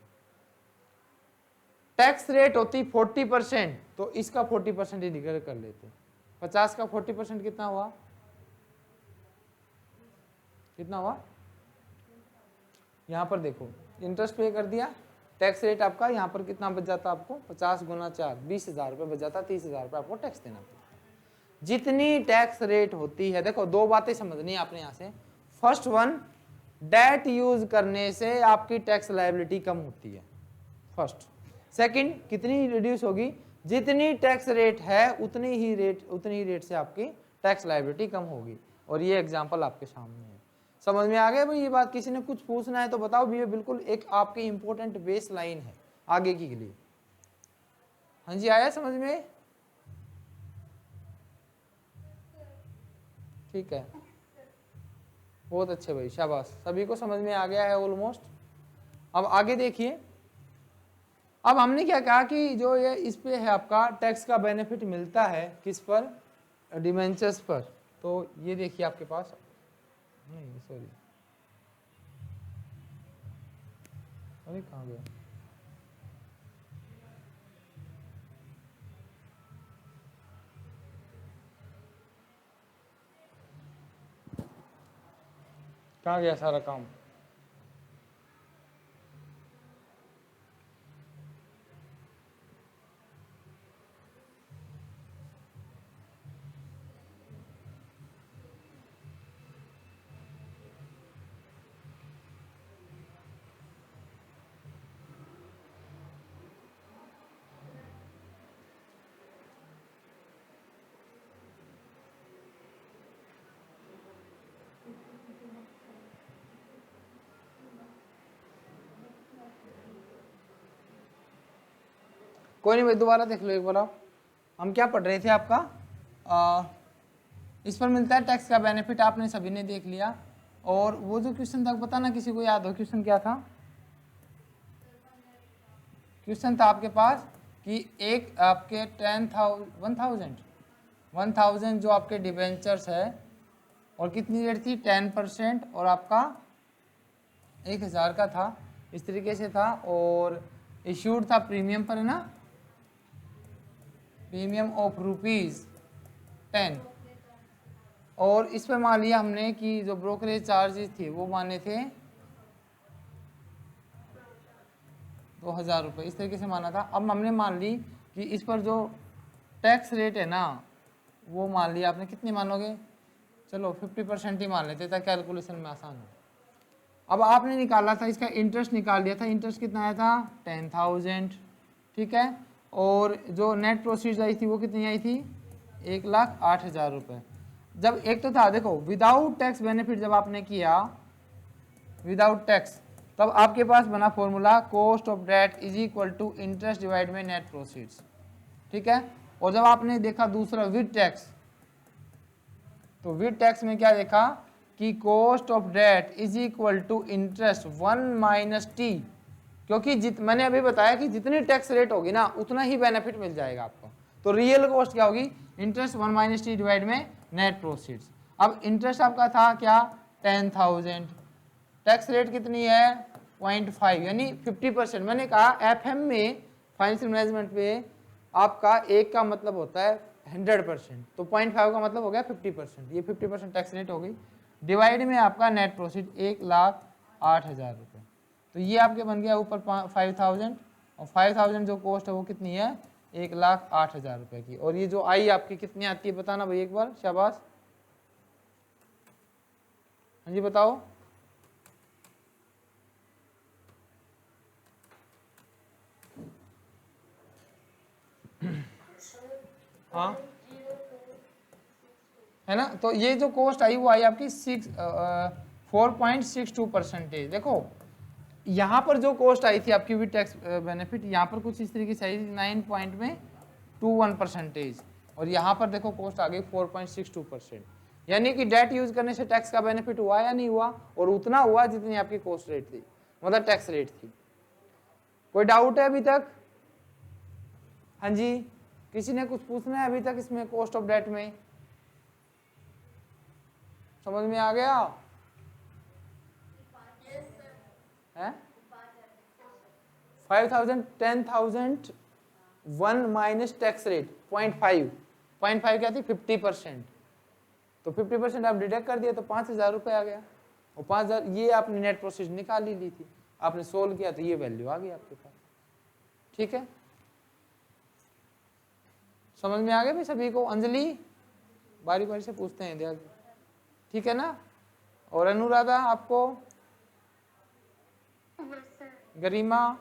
टैक्स रेट होती 40%, तो इसका 40% ही डिक्लेयर कर लेते। 50 का 40% कितना हुआ? कितना हुआ? यहाँ पर देखो इंटरेस्ट पे कर दिया, टैक्स रेट आपका यहाँ पर कितना बच जाता? आपको 50 गुना 4 20,000 रुपये बच जाता, 30,000 रुपये आपको टैक्स देना पड़ता। जितनी टैक्स रेट होती है, देखो दो बातें समझनी है आपने यहाँ से। फर्स्ट वन, डेट यूज करने से आपकी टैक्स लायबिलिटी कम होती है, फर्स्ट। सेकंड, कितनी रिड्यूस होगी? जितनी टैक्स रेट है उतनी ही रेट से आपकी टैक्स लायबिलिटी कम होगी। और ये एग्जांपल आपके सामने है। समझ में आ गया भाई ये बात? किसी ने कुछ पूछना है तो बताओ भी, ये बिल्कुल एक आपकी इंपॉर्टेंट बेस लाइन है आगे के लिए। हाँ जी, आया समझ में? ठीक है, बहुत अच्छे भाई, शाबाश, सभी को समझ में आ गया है ऑलमोस्ट। अब आगे देखिए, अब हमने क्या कहा कि जो ये इस पे है आपका टैक्स का बेनिफिट मिलता है, किस पर? डिबेंचर्स पर। तो ये देखिए आपके पास, नहीं सॉरी, अरे कहाँ गया? कहाँ गया सारा काम? कोई नहीं भाई, दोबारा देख लो एक बार आप। हम क्या पढ़ रहे थे आपका इस पर मिलता है टैक्स का बेनिफिट, आपने सभी ने देख लिया। और वो जो क्वेश्चन था बताना, किसी को याद हो क्वेश्चन क्या था? क्वेश्चन था आपके पास कि एक आपके 10,000 जो आपके डिबेंचर्स है, और कितनी रेट थी? 10%, और आपका 1,000 का था, इस तरीके से था। और इश्यूड था प्रीमियम पर, है ना, प्रीमियम ऑफ ₹10। और इस पर मान लिया हमने कि जो ब्रोकरेज चार्जेस थे वो माने थे 2,000 रुपये, इस तरीके से माना था। अब हमने मान ली कि इस पर जो टैक्स रेट है ना, वो मान लिया आपने, कितनी मानोगे? चलो 50% ही मान लेते ताकि कैलकुलेशन में आसान हो। अब आपने निकाला था, इसका इंटरेस्ट निकाल लिया था। इंटरेस्ट कितना आया था? 10,000, ठीक है। और जो नेट प्रोसीड्स आई थी वो कितनी आई थी? 1,08,000 रुपये। जब एक तो था देखो विदाउट टैक्स बेनिफिट, जब आपने किया विदाउट टैक्स, तब आपके पास बना formula cost of debt is equal to interest divide by net proceeds, ठीक है। और जब आपने देखा दूसरा विद टैक्स, तो विद टैक्स में क्या देखा कि cost of debt is equal to interest 1 - t, क्योंकि मैंने अभी बताया कि जितनी टैक्स रेट होगी ना उतना ही बेनिफिट मिल जाएगा आपको। तो रियल कॉस्ट क्या होगी? इंटरेस्ट 1 - t डिवाइड में नेट प्रोसीड्स। अब इंटरेस्ट आपका था क्या? 10,000। टैक्स रेट कितनी है? 0.5, यानी 50%। मैंने कहा FM में, फाइनेंशियल मैनेजमेंट में, आपका एक का मतलब होता है 100%, तो 0.5 का मतलब हो गया 50%। ये 50% टैक्स रेट हो गई। डिवाइड में आपका नेट प्रोसीड 1,08,000 रुपये। तो ये आपके बन गया ऊपर 5,000, और 5,000 जो कॉस्ट है वो कितनी है? 1,08,000 रुपये की। और ये जो आई आपकी कितनी आती है बताना भाई एक बार, शाबाश। हाँ जी बताओ। हाँ है ना, तो ये जो कॉस्ट आई वो आई आपकी 4.62%। देखो यहाँ पर जो कॉस्ट आई थी आपकी विद टैक्स बेनिफिट, यहाँ पर कुछ इस तरीके से आई 9.21%, और यहाँ पर देखो कॉस्ट आ गई 4.62%। यानी कि डेट यूज करने से टैक्स का बेनिफिट हुआ या नहीं हुआ? और उतना हुआ जितनी आपकी कॉस्ट रेट थी, मतलब टैक्स रेट थी। कोई डाउट है अभी तक? हाँ जी, किसी ने कुछ पूछना है अभी तक इसमें कॉस्ट ऑफ डेट में? समझ में आ गया है? 5,000, 10,000, 1 माइनस टैक्स रेट 0.5 क्या थी? 50%। तो 50% आप डिडक्ट कर दिया तो 5,000 रुपये आ गया। और 5,000 ये आपने नेट प्रोसीड निकाल ही ली थी, आपने सोल्व किया तो ये वैल्यू आ गई आपके पास, ठीक है। समझ में आ गया भाई सभी को? अंजलि बारी बारी से पूछते हैं ध्यान, ठीक है ना। और अनुराधा आपको? गरिमा?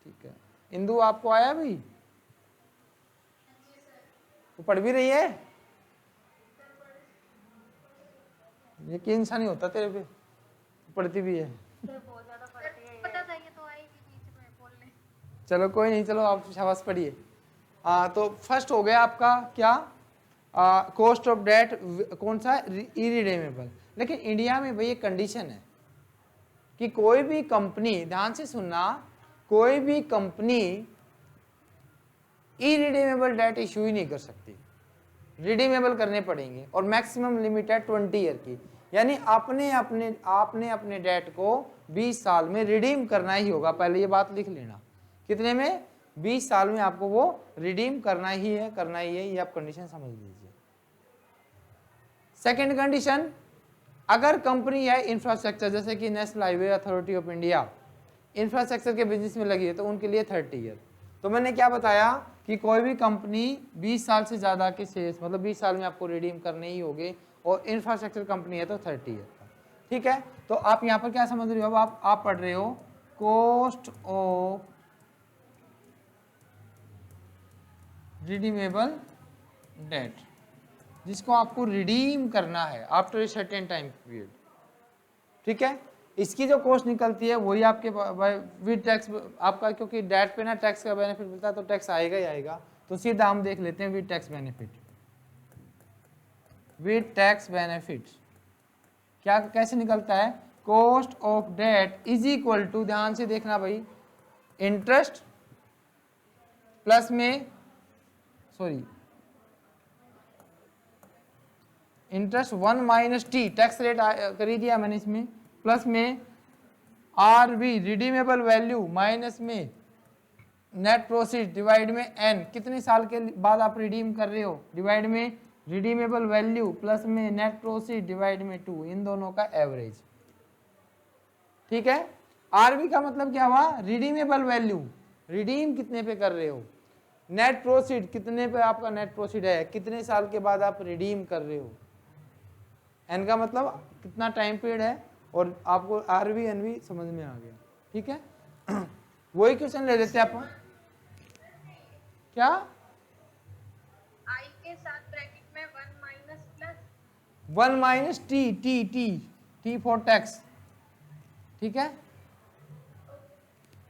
ठीक है। इंदु आपको आया भी? वो पढ़ भी रही है? यकीन सा नहीं होता तेरे पे, पढ़ती भी है। चलो कोई नहीं, चलो आप शाबाश पढ़िए। तो फर्स्ट हो गया आपका क्या? कॉस्ट ऑफ डेट कौन सा? इरिडेमेबल। लेकिन इंडिया में भाई एक कंडीशन है कि कोई भी कंपनी, ध्यान से सुनना, कोई भी कंपनी इरिडेमेबल डेट इश्यू ही नहीं कर सकती, रिडीमेबल करने पड़ेंगे। और मैक्सिमम लिमिट है 20 ईयर की, यानी आपने अपने डेट को 20 साल में रिडीम करना ही होगा। पहले ये बात लिख लेना, कितने में? 20 साल में आपको वो रिडीम करना ही है, ये आप कंडीशन समझ लीजिए। सेकंड कंडीशन, अगर कंपनी है इंफ्रास्ट्रक्चर, जैसे कि national highway authority of India infrastructure के बिजनेस में लगी है, तो उनके लिए 30 ईयर। तो मैंने क्या बताया कि कोई भी कंपनी 20 साल से ज़्यादा के शेयर्स, मतलब 20 साल में आपको रिडीम करने ही होंगे, और इंफ्रास्ट्रक्चर कंपनी है तो 30 ईयर का, ठीक है। तो आप यहाँ पर क्या समझ रहे हो? अब आप पढ़ रहे हो कॉस्ट ऑफ रिडीमेबल डेट, जिसको आपको रिडीम करना है after a certain time period, ठीक है। इसकी जो कॉस्ट निकलती है वही आपके विद टैक्स आपका, क्योंकि डेट पे ना टैक्स का बेनिफिट मिलता है तो टैक्स आएगा ही आएगा। तो सीधा हम देख लेते हैं with tax benefit. With tax benefit क्या कैसे निकलता है, cost of debt is equal to, ध्यान से देखना भाई, इंटरेस्ट प्लस में interest 1 minus T, tax rate कर ही दिया मैंने इसमें, प्लस में R B redeemable value minus में नेट प्रोसीड डिवाइड में एन, कितने साल के बाद आप रिडीम कर रहे हो, डिवाइड में रिडीमेबल वैल्यू प्लस में नेट प्रोसीड डिवाइड में 2, इन दोनों का एवरेज। ठीक है, आरबी का मतलब क्या हुआ, रिडीमेबल वैल्यू, रिडीम कितने पे कर रहे हो, नेट प्रोसीड कितने पे आपका नेट प्रोसीड है, कितने साल के बाद आप रिडीम कर रहे हो, एन का मतलब कितना टाइम पीरियड है, और आपको आरबी एनबी समझ में आ गया। ठीक है, वही क्वेश्चन ले लेते हैं अपन, क्या आई के साथ ब्रैकेट में 1 minus plus 1 minus T, T T T for tax. ठीक है,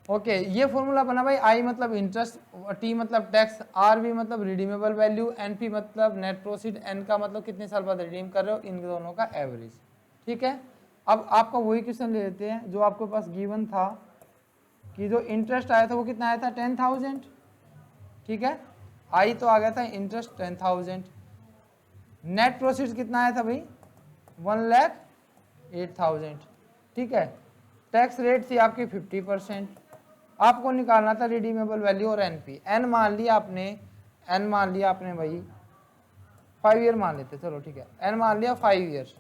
ओके, ये फॉर्मूला बना भाई, आई मतलब इंटरेस्ट, टी मतलब टैक्स, आर बी मतलब रिडीमेबल वैल्यू, एन पी मतलब नेट प्रोसीड, एन का मतलब कितने साल बाद रिडीम कर रहे हो, इन दोनों का एवरेज। ठीक है, अब आपका वही क्वेश्चन ले लेते हैं जो आपके पास गिवन था कि जो इंटरेस्ट आया था वो कितना आया था 10,000। ठीक है, आई तो आ गया था इंटरेस्ट 10,000, नेट प्रोसीड कितना आया था भाई 1,08,000। ठीक है, टैक्स रेट थी आपकी 50%, आपको निकालना था रिडीमेबल वैल्यू और एनपी, एन मान लिया आपने भाई 5 ईयर मान लेते, चलो ठीक है, एन मान लिया 5 ईयर।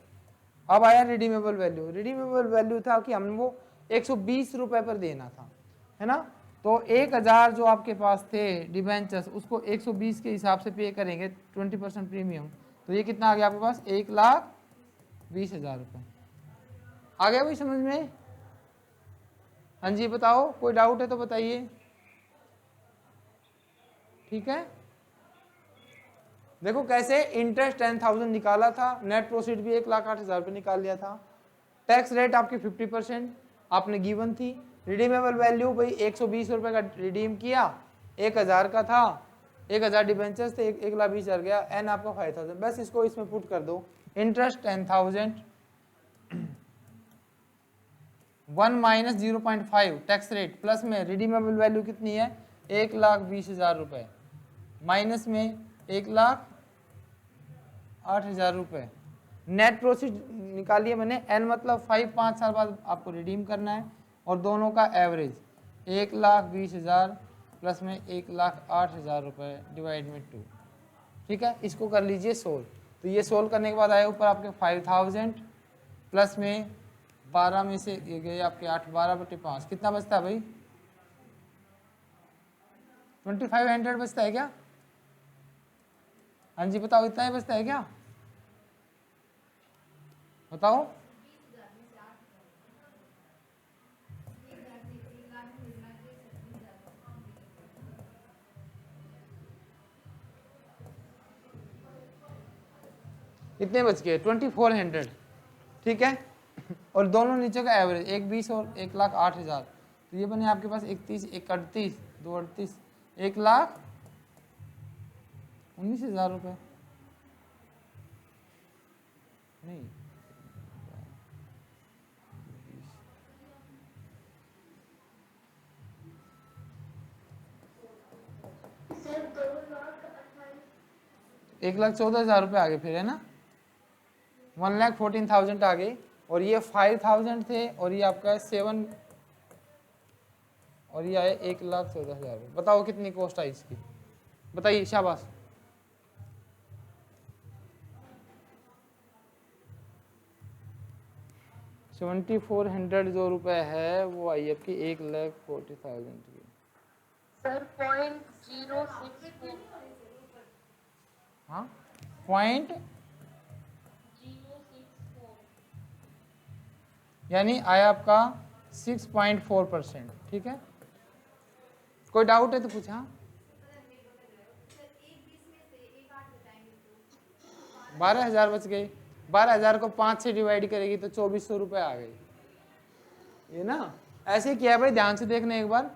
अब आया रिडीमेबल वैल्यू, रिडीमेबल वैल्यू था कि हमने वो 120 रुपए पर देना था, है ना, तो 1000 जो आपके पास थे डिबेंचर्स उसको 120 के हिसाब से पे करेंगे 20% प्रीमियम, तो ये कितना आ गया आपके पास 1,20,000 रुपये। आ गया भाई समझ में? हाँ जी बताओ, कोई डाउट है तो बताइए। ठीक है, देखो कैसे इंटरेस्ट 10,000 निकाला था, नेट प्रोसीड भी 1,08,000 रुपये निकाल लिया था, टैक्स रेट आपकी 50% आपने गिवन थी, रिडीमेबल वैल्यू भाई 120 रुपये का रिडीम किया, 1,000 का था, 1,000 डिबेंचर्स थे, 1,20,000 गया, एन आपका 5,000, बस इसको इसमें पुट कर दो, interest 10,000 1 minus 0.5 tax rate, plus में रिडीमेबल वैल्यू कितनी है 1,20,000 रुपये, माइनस में 1,08,000 रुपये, नेट प्रोसीड निकालिए मैंने, एन मतलब 5 साल बाद आपको रिडीम करना है, और दोनों का एवरेज 1,20,000 प्लस में 1,08,000 रुपये डिवाइड में 2। ठीक है, इसको कर लीजिए सोल्व, तो ये सोल्व करने के बाद आए ऊपर आपके 5,000 प्लस में 12 में से ये गए आपके 8, 12/5, कितना बचता है भाई 2500 बचता है क्या? हाँ जी बताओ, इतना ही बचता है क्या, बताओ। इतने बच गए 2400। ठीक है, और दोनों नीचे का एवरेज 1,20,000 और 1,08,000, तो ये बने आपके पास 31, 1,38, 2,38, 1,19,000 रुपये, नहीं सर 2,28,000 1,14,000 रुपये आ गए फिर, है ना, 1,14,000 आ गई, और ये 5,000 थे, और ये आपका 7, और ये आए 1,14,000। बताओ कितनी कॉस्ट आई इसकी, बताइए, शाबाश। $7,400 जो रुपए है वो आई आपकी 1,40,000 की। सर 0.064 हाँ 0.064 यानी आया आपका 6.4%। ठीक है, कोई डाउट है तो पूछा। 12,000 बच गए, 12,000 को 5 से डिवाइड करेगी तो 2,400 रुपये आ गई। ये ना ऐसे किया है भाई, ध्यान से देखना एक बार।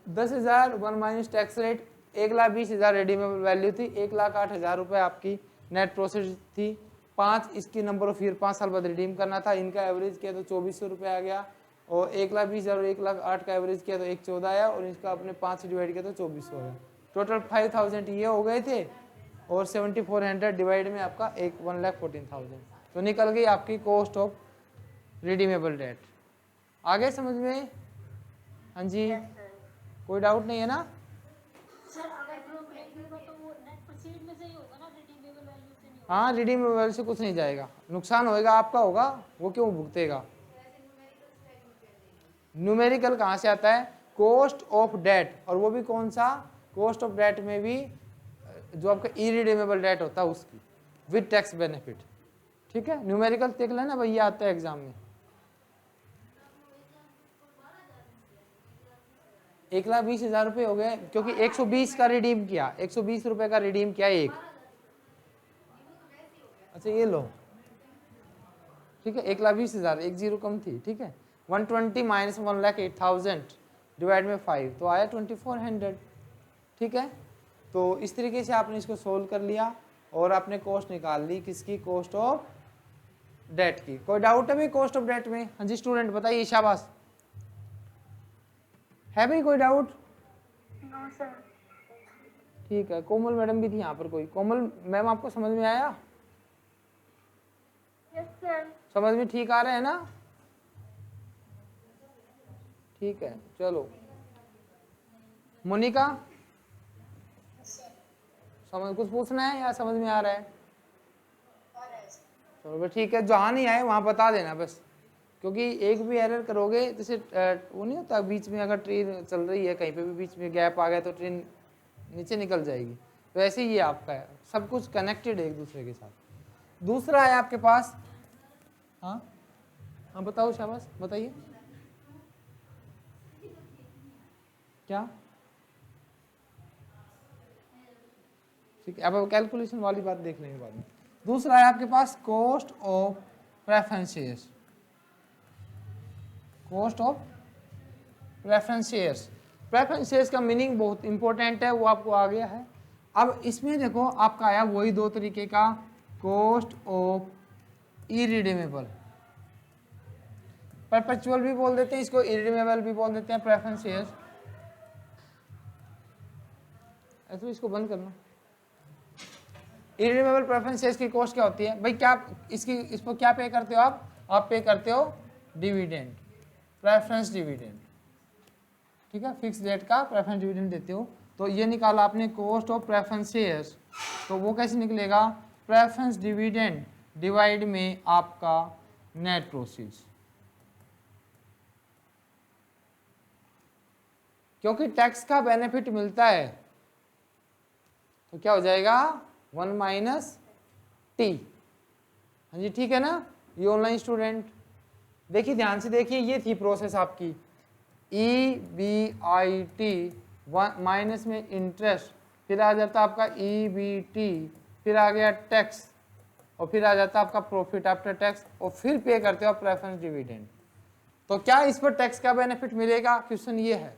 10,000 1 minus tax rate, 1,20,000 redeemable value थी, 1,08,000 रुपये आपकी नेट प्रोसेस थी। 5 इसकी नंबर ऑफ ईयर 5 साल बाद रिडीम करना था, इनका एवरेज किया तो 2,400 रुपये आ गया, और 1,20,000 और 1,08,000 का एवरेज किया तो 1,14 आया, और इसका अपने 5 से डिवाइड किया तो 2,400 आया। टोटल 5,000 ये हो गए थे, और 7,400 डिवाइड में आपका 1,14,000, तो निकल गई आपकी कॉस्ट ऑफ रिडीमेबल डेट। आगे समझ में? हाँ जी, कोई डाउट नहीं है ना? सर अगर ग्रुप लिखेगा तो वो नेट प्रोसीड में से ही होगा ना, रिडीमेबल वैल्यू से नहीं होगा। हाँ, रिडीमेबल वैल्यू से कुछ नहीं जाएगा, नुकसान होएगा आपका होगा, वो क्यों भुगतेगा? न्यूमेरिकल कहाँ से आता है? कॉस्ट ऑफ डेट, और वो भी कौन सा? कॉस्ट ऑफ डेट में भी जो आपका इरिडीमेबल डेट होता है उसकी, विद टैक्स बेनिफिट। ठीक है, न्यूमेरिकल देख लेना भैया, आता है एग्जाम में। 1,20,000 रुपये हो गए, क्योंकि 120 का रिडीम किया, 120 रुपये का रिडीम किया एक। अच्छा ये लो, ठीक है, 1,20,000, 1 जीरो कम थी, ठीक है। 120 माइनस 1,08,000 डिवाइड में 5 तो आया 2,400, ठीक है। तो इस तरीके से आपने इसको सोल्व कर लिया, और आपने कॉस्ट निकाल ली किसकी? कॉस्ट ऑफ डेट की। कोई डाउट है भाई कॉस्ट ऑफ डेट में? हाँ जी स्टूडेंट बताइए, शाबाश। है भाई कोई डाउट? No sir. ठीक है, कोमल मैडम भी थी यहाँ पर। कोई कोमल मैम, आपको समझ में आया? Yes sir. समझ में ठीक आ रहे हैं ना? ठीक है, चलो मोनिका, समझ कुछ पूछना है या समझ में आ रहा है? चलो भाई ठीक है, जहाँ नहीं आए वहाँ बता देना बस, क्योंकि एक भी एरर करोगे, जैसे वो नहीं होता बीच में, अगर ट्रेन चल रही है कहीं पे भी बीच में गैप आ गया तो ट्रेन नीचे निकल जाएगी, तो ऐसे ही ये आपका है, सब कुछ कनेक्टेड है एक दूसरे के साथ। दूसरा है आपके पास, हाँ हाँ बताओ, शाबाश बताइए क्या? ठीक है, अब कैलकुलेशन वाली बात देख लेंगे बाद में। दूसरा है आपके पास cost of preference shares. Cost of preference shares, preference shares का मीनिंग बहुत इंपॉर्टेंट है, वो आपको आ गया है। अब इसमें देखो आपका आया वही दो तरीके का, कॉस्ट ऑफ इरिडीमेबल, परपेचुअल भी बोल देते हैं इसको, इरिडीमेबल भी बोल देते हैं प्रेफरेंस शेयर्स। ऐसे इसको बंद करना। इरिडीमेबल प्रेफरेंस शेयर्स की कॉस्ट क्या होती है भाई? क्या इस पर क्या पे करते हो आप पे करते हो डिविडेंड, प्रेफरेंस डिविडेंड, ठीक है, फिक्स रेट का प्रेफरेंस डिविडेंड देते हो। तो ये निकाला आपने कॉस्ट ऑफ प्रेफरेंस शेयर्स, तो वो कैसे निकलेगा? प्रेफरेंस डिविडेंड डिवाइड में आपका नेट प्रोसीड्स, क्योंकि टैक्स का बेनिफिट मिलता है तो क्या हो जाएगा? 1 माइनस टी। हाँ जी ठीक है ना? ये ऑनलाइन स्टूडेंट देखिए, ध्यान से देखिए, ये थी प्रोसेस आपकी, EBIT माइनस में इंटरेस्ट, फिर आ जाता आपका EBT, फिर आ गया टैक्स, और फिर आ जाता आपका प्रॉफिट आफ्टर टैक्स, और फिर पे करते हो आप प्रेफरेंस डिविडेंड। तो क्या इस पर टैक्स का बेनिफिट मिलेगा? क्वेश्चन ये है।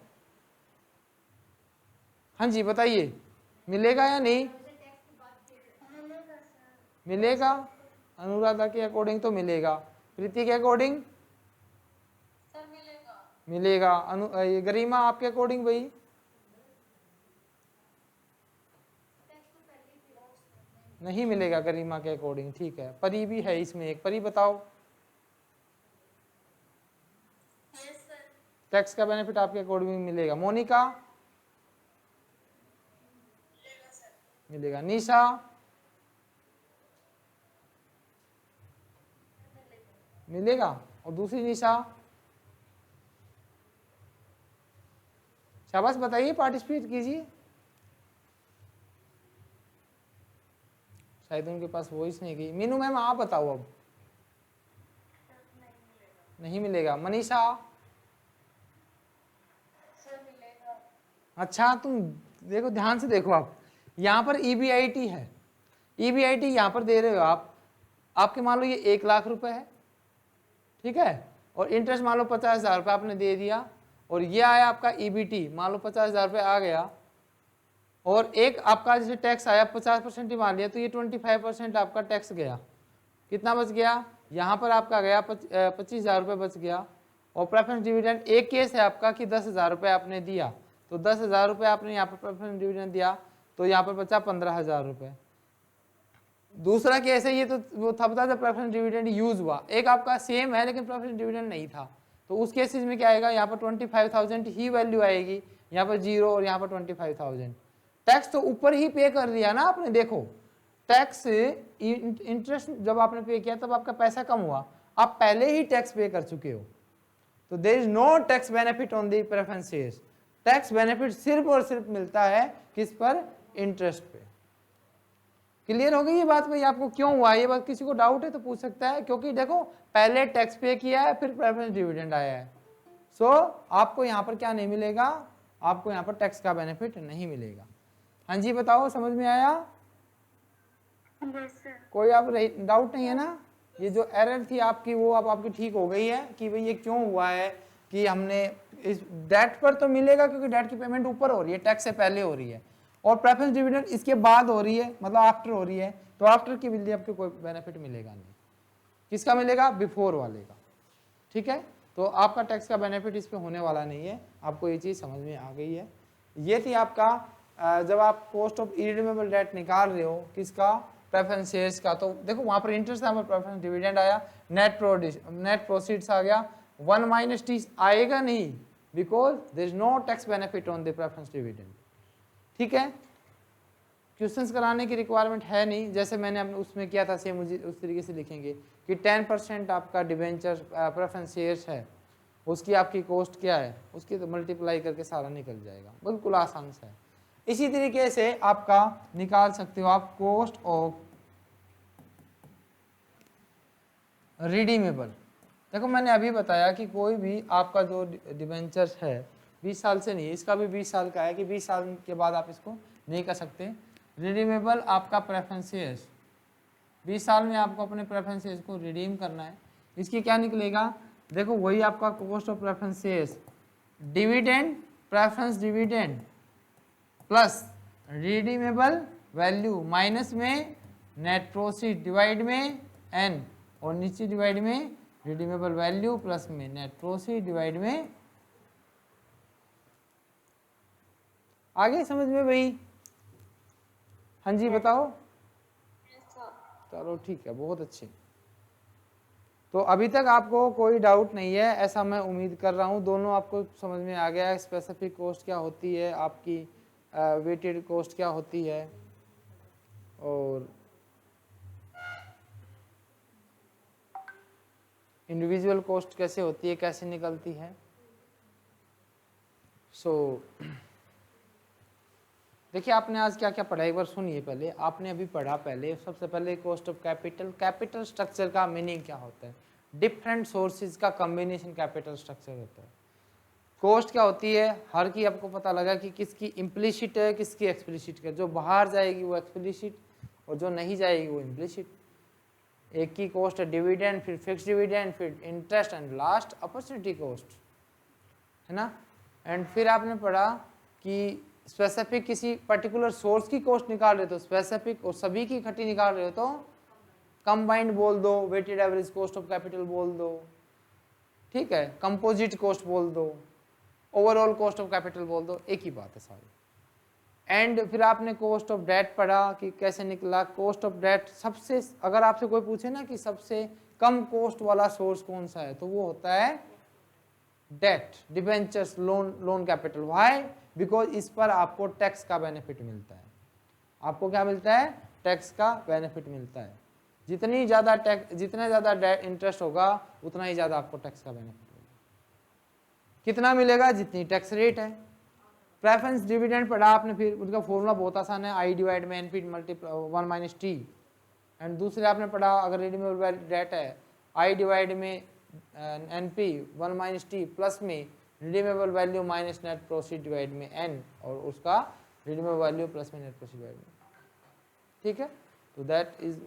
हाँ जी बताइए, मिलेगा या नहीं? मिलेगा, अनुराधा के अकॉर्डिंग तो मिलेगा, प्रीति के अकॉर्डिंग सर मिलेगा। मिलेगा, ये गरिमा आपके अकॉर्डिंग भाई? नहीं मिलेगा गरिमा के अकॉर्डिंग, ठीक है। परी भी है इसमें एक, परी बताओ। Yes sir. टैक्स का बेनिफिट आपके अकॉर्डिंग मिलेगा। मोनिका? मिलेगा। निशा? मिलेगा। और दूसरी निशा? शाबाश बताइए, पार्टिसिपेट कीजिए। शायद उनके पास वॉइस नहीं गई। मीनू मैम आप बताओ अब। नहीं मिलेगा। मनीषा? सर मिलेगा। अच्छा तुम देखो, ध्यान से देखो, आप यहाँ पर EBIT है, EBIT यहाँ पर दे रहे हो आप, आपके मान लो ये 1 लाख रुपए है, ठीक है, और इंटरेस्ट मान लो 50,000 रुपये आपने दे दिया, और ये आया आपका ईबीटी, मान लो 50,000 रुपये आ गया, और एक आपका जैसे टैक्स आया 50% ही मान लिया, तो ये 25% आपका टैक्स गया, कितना बच गया, यहाँ पर आपका गया 25,000 रुपये बच गया। और प्रेफरेंस डिविडेंड एक केस है आपका कि 10,000 रुपये आपने दिया, तो 10,000 रुपये आपने यहाँ पर प्रेफरेंस डिविडेंड दिया, तो यहाँ पर बचा 15,000 रुपये। दूसरा केस है, ये तो वो था बता जब प्रेफरेंस डिविडेंड यूज हुआ, एक आपका सेम है लेकिन प्रेफरेंस डिविडेंड नहीं था, तो उस केसेस में क्या आएगा, यहाँ पर 25,000 ही वैल्यू आएगी, यहाँ पर 0 और यहाँ पर 25,000। टैक्स तो ऊपर ही पे कर दिया ना आपने, देखो टैक्स इंटरेस्ट जब आपने पे किया तब आपका पैसा कम हुआ, आप पहले ही टैक्स पे कर चुके हो, तो there is no tax benefit on the preference shares. Tax benefit सिर्फ और सिर्फ मिलता है किस पर, इंटरेस्ट पे। क्लियर हो गई ये बात भाई, आपको क्यों हुआ ये बात, किसी को डाउट है तो पूछ सकता है, क्योंकि देखो पहले टैक्स पे किया है फिर प्रेफरेंस डिविडेंड आया है, सो आपको यहाँ पर क्या नहीं मिलेगा, आपको यहाँ पर टैक्स का बेनिफिट नहीं मिलेगा। हाँ जी बताओ, समझ में आया? कोई आप डाउट नहीं है ना? ये जो एरर थी आपकी वो अब आपकी ठीक हो गई है कि भाई ये क्यों हुआ है कि हमने इस डेट पर तो मिलेगा क्योंकि डेट की पेमेंट ऊपर हो रही है, टैक्स से पहले हो रही है, और प्रेफरेंस डिविडेंड इसके बाद हो रही है, मतलब आफ्टर हो रही है, तो आफ्टर की बिल्ली आपको कोई बेनिफिट मिलेगा नहीं। किसका मिलेगा? बिफोर वाले का। ठीक है, तो आपका टैक्स का बेनिफिट इस पे होने वाला नहीं है, आपको ये चीज़ समझ में आ गई है। ये थी आपका जब आप कॉस्ट ऑफ इरिडीमेबल डेट निकाल रहे हो किसका, प्रेफरेंस शेयर्स का, तो देखो वहाँ पर इंटरेस्ट था, प्रेफरेंस डिविडेंड आया, नेट प्रोसीड्स आ गया, 1 माइनस टी आएगा नहीं because there is no tax benefit on the preference dividend. ठीक है, क्वेश्चंस कराने की रिक्वायरमेंट है नहीं, जैसे मैंने उसमें किया था सेम मुझे उस तरीके से लिखेंगे कि 10% आपका डिबेंचर प्रेफरेंस शेयर्स है, उसकी आपकी कॉस्ट क्या है, उसकी तो मल्टीप्लाई करके सारा निकल जाएगा, बिल्कुल आसान सा है। इसी तरीके से आपका निकाल सकते हो आप कॉस्ट ऑफ रिडीमेबल। देखो मैंने अभी बताया कि कोई भी आपका जो डिबेंचर्स है 20 साल से नहीं, इसका भी 20 साल का है कि 20 साल के बाद आप इसको नहीं कर सकते। रिडीमेबल आपका प्रेफरेंस शेयर्स 20 साल में आपको अपने प्रेफरेंस शेयर्स को रिडीम करना है, इसकी क्या निकलेगा, देखो वही आपका cost of preference shares, dividend preference dividend plus redeemable value minus में नेट प्रोसीड डिवाइड में एन, और नीचे डिवाइड में रिडीमेबल वैल्यू प्लस में नेट प्रोसीड डिवाइड में। आगे समझ में भाई? हाँ जी बताओ। चलो ठीक है, बहुत अच्छे। तो अभी तक आपको कोई डाउट नहीं है ऐसा मैं उम्मीद कर रहा हूँ, दोनों आपको समझ में आ गया है, स्पेसिफिक कॉस्ट क्या होती है, आपकी वेटेड कॉस्ट क्या होती है, और इंडिविजुअल कॉस्ट कैसे होती है, कैसे निकलती है। सो देखिए आपने आज क्या क्या पढ़ा, एक बार सुनिए पहले, आपने अभी पढ़ा पहले सबसे पहले cost of capital, capital structure का मीनिंग क्या होता है, डिफरेंट सोर्सेज का कॉम्बिनेशन कैपिटल स्ट्रक्चर होता है। कॉस्ट क्या होती है, हर की आपको पता लगा कि किसकी इम्प्लिसिट है किसकी एक्सप्लिसिट है, जो बाहर जाएगी वो एक्सप्लिसिट और जो नहीं जाएगी वो इम्प्लिसिट। एक की कॉस्ट है डिविडेंड, फिर फिक्स डिविडेंड, फिर interest and last opportunity cost, है ना। एंड फिर आपने पढ़ा कि स्पेसिफिक किसी पर्टिकुलर सोर्स की कॉस्ट निकाल रहे हो तो स्पेसिफिक, और सभी की इकट्ठी निकाल रहे हो तो कंबाइंड बोल दो, weighted average cost of capital बोल दो, ठीक है, कंपोजिट कॉस्ट बोल दो, ओवरऑल कॉस्ट ऑफ कैपिटल बोल दो, एक ही बात है सारी। एंड फिर आपने कॉस्ट ऑफ डेट पढ़ा कि कैसे निकला, कॉस्ट ऑफ डेट सबसे, अगर आपसे कोई पूछे ना कि सबसे कम कॉस्ट वाला सोर्स कौन सा है तो वो होता है debt, debentures, loan capital. Why? Because इस पर आपको टैक्स का बेनिफिट मिलता है। आपको क्या मिलता है? टैक्स का बेनिफिट मिलता है। जितनी ज़्यादा टैक्स, जितना ज़्यादा इंटरेस्ट होगा उतना ही ज़्यादा आपको टैक्स का बेनिफिट मिलेगा। कितना मिलेगा? जितनी टैक्स रेट है। प्रेफरेंस डिविडेंड पढ़ा आपने, फिर उनका फॉर्मूला बहुत आसान है, आई डिवाइड में N P multiply 1 minus T. And दूसरे आपने पढ़ा अगर रिडीमेबल डेट है, आई डिवाइड में N P 1 minus T plus में redeemable value minus net proceed divide में एन, और उसका रिडीमेबल वैल्यू प्लस में नेट प्रोसीड डिवाइड में। ठीक है, तो that is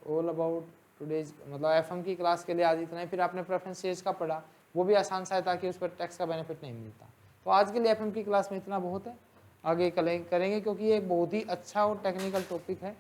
all about today's मतलब एफएम की क्लास के लिए आज इतना ही। फिर आपने प्रेफरेंस शेयर्स का पढ़ा, वो भी आसान सा है ताकि उस पर टैक्स का बेनिफिट नहीं मिलता। तो आज के लिए एफएम की क्लास में इतना बहुत है, आगे करेंगे क्योंकि ये बहुत ही अच्छा और टेक्निकल टॉपिक है।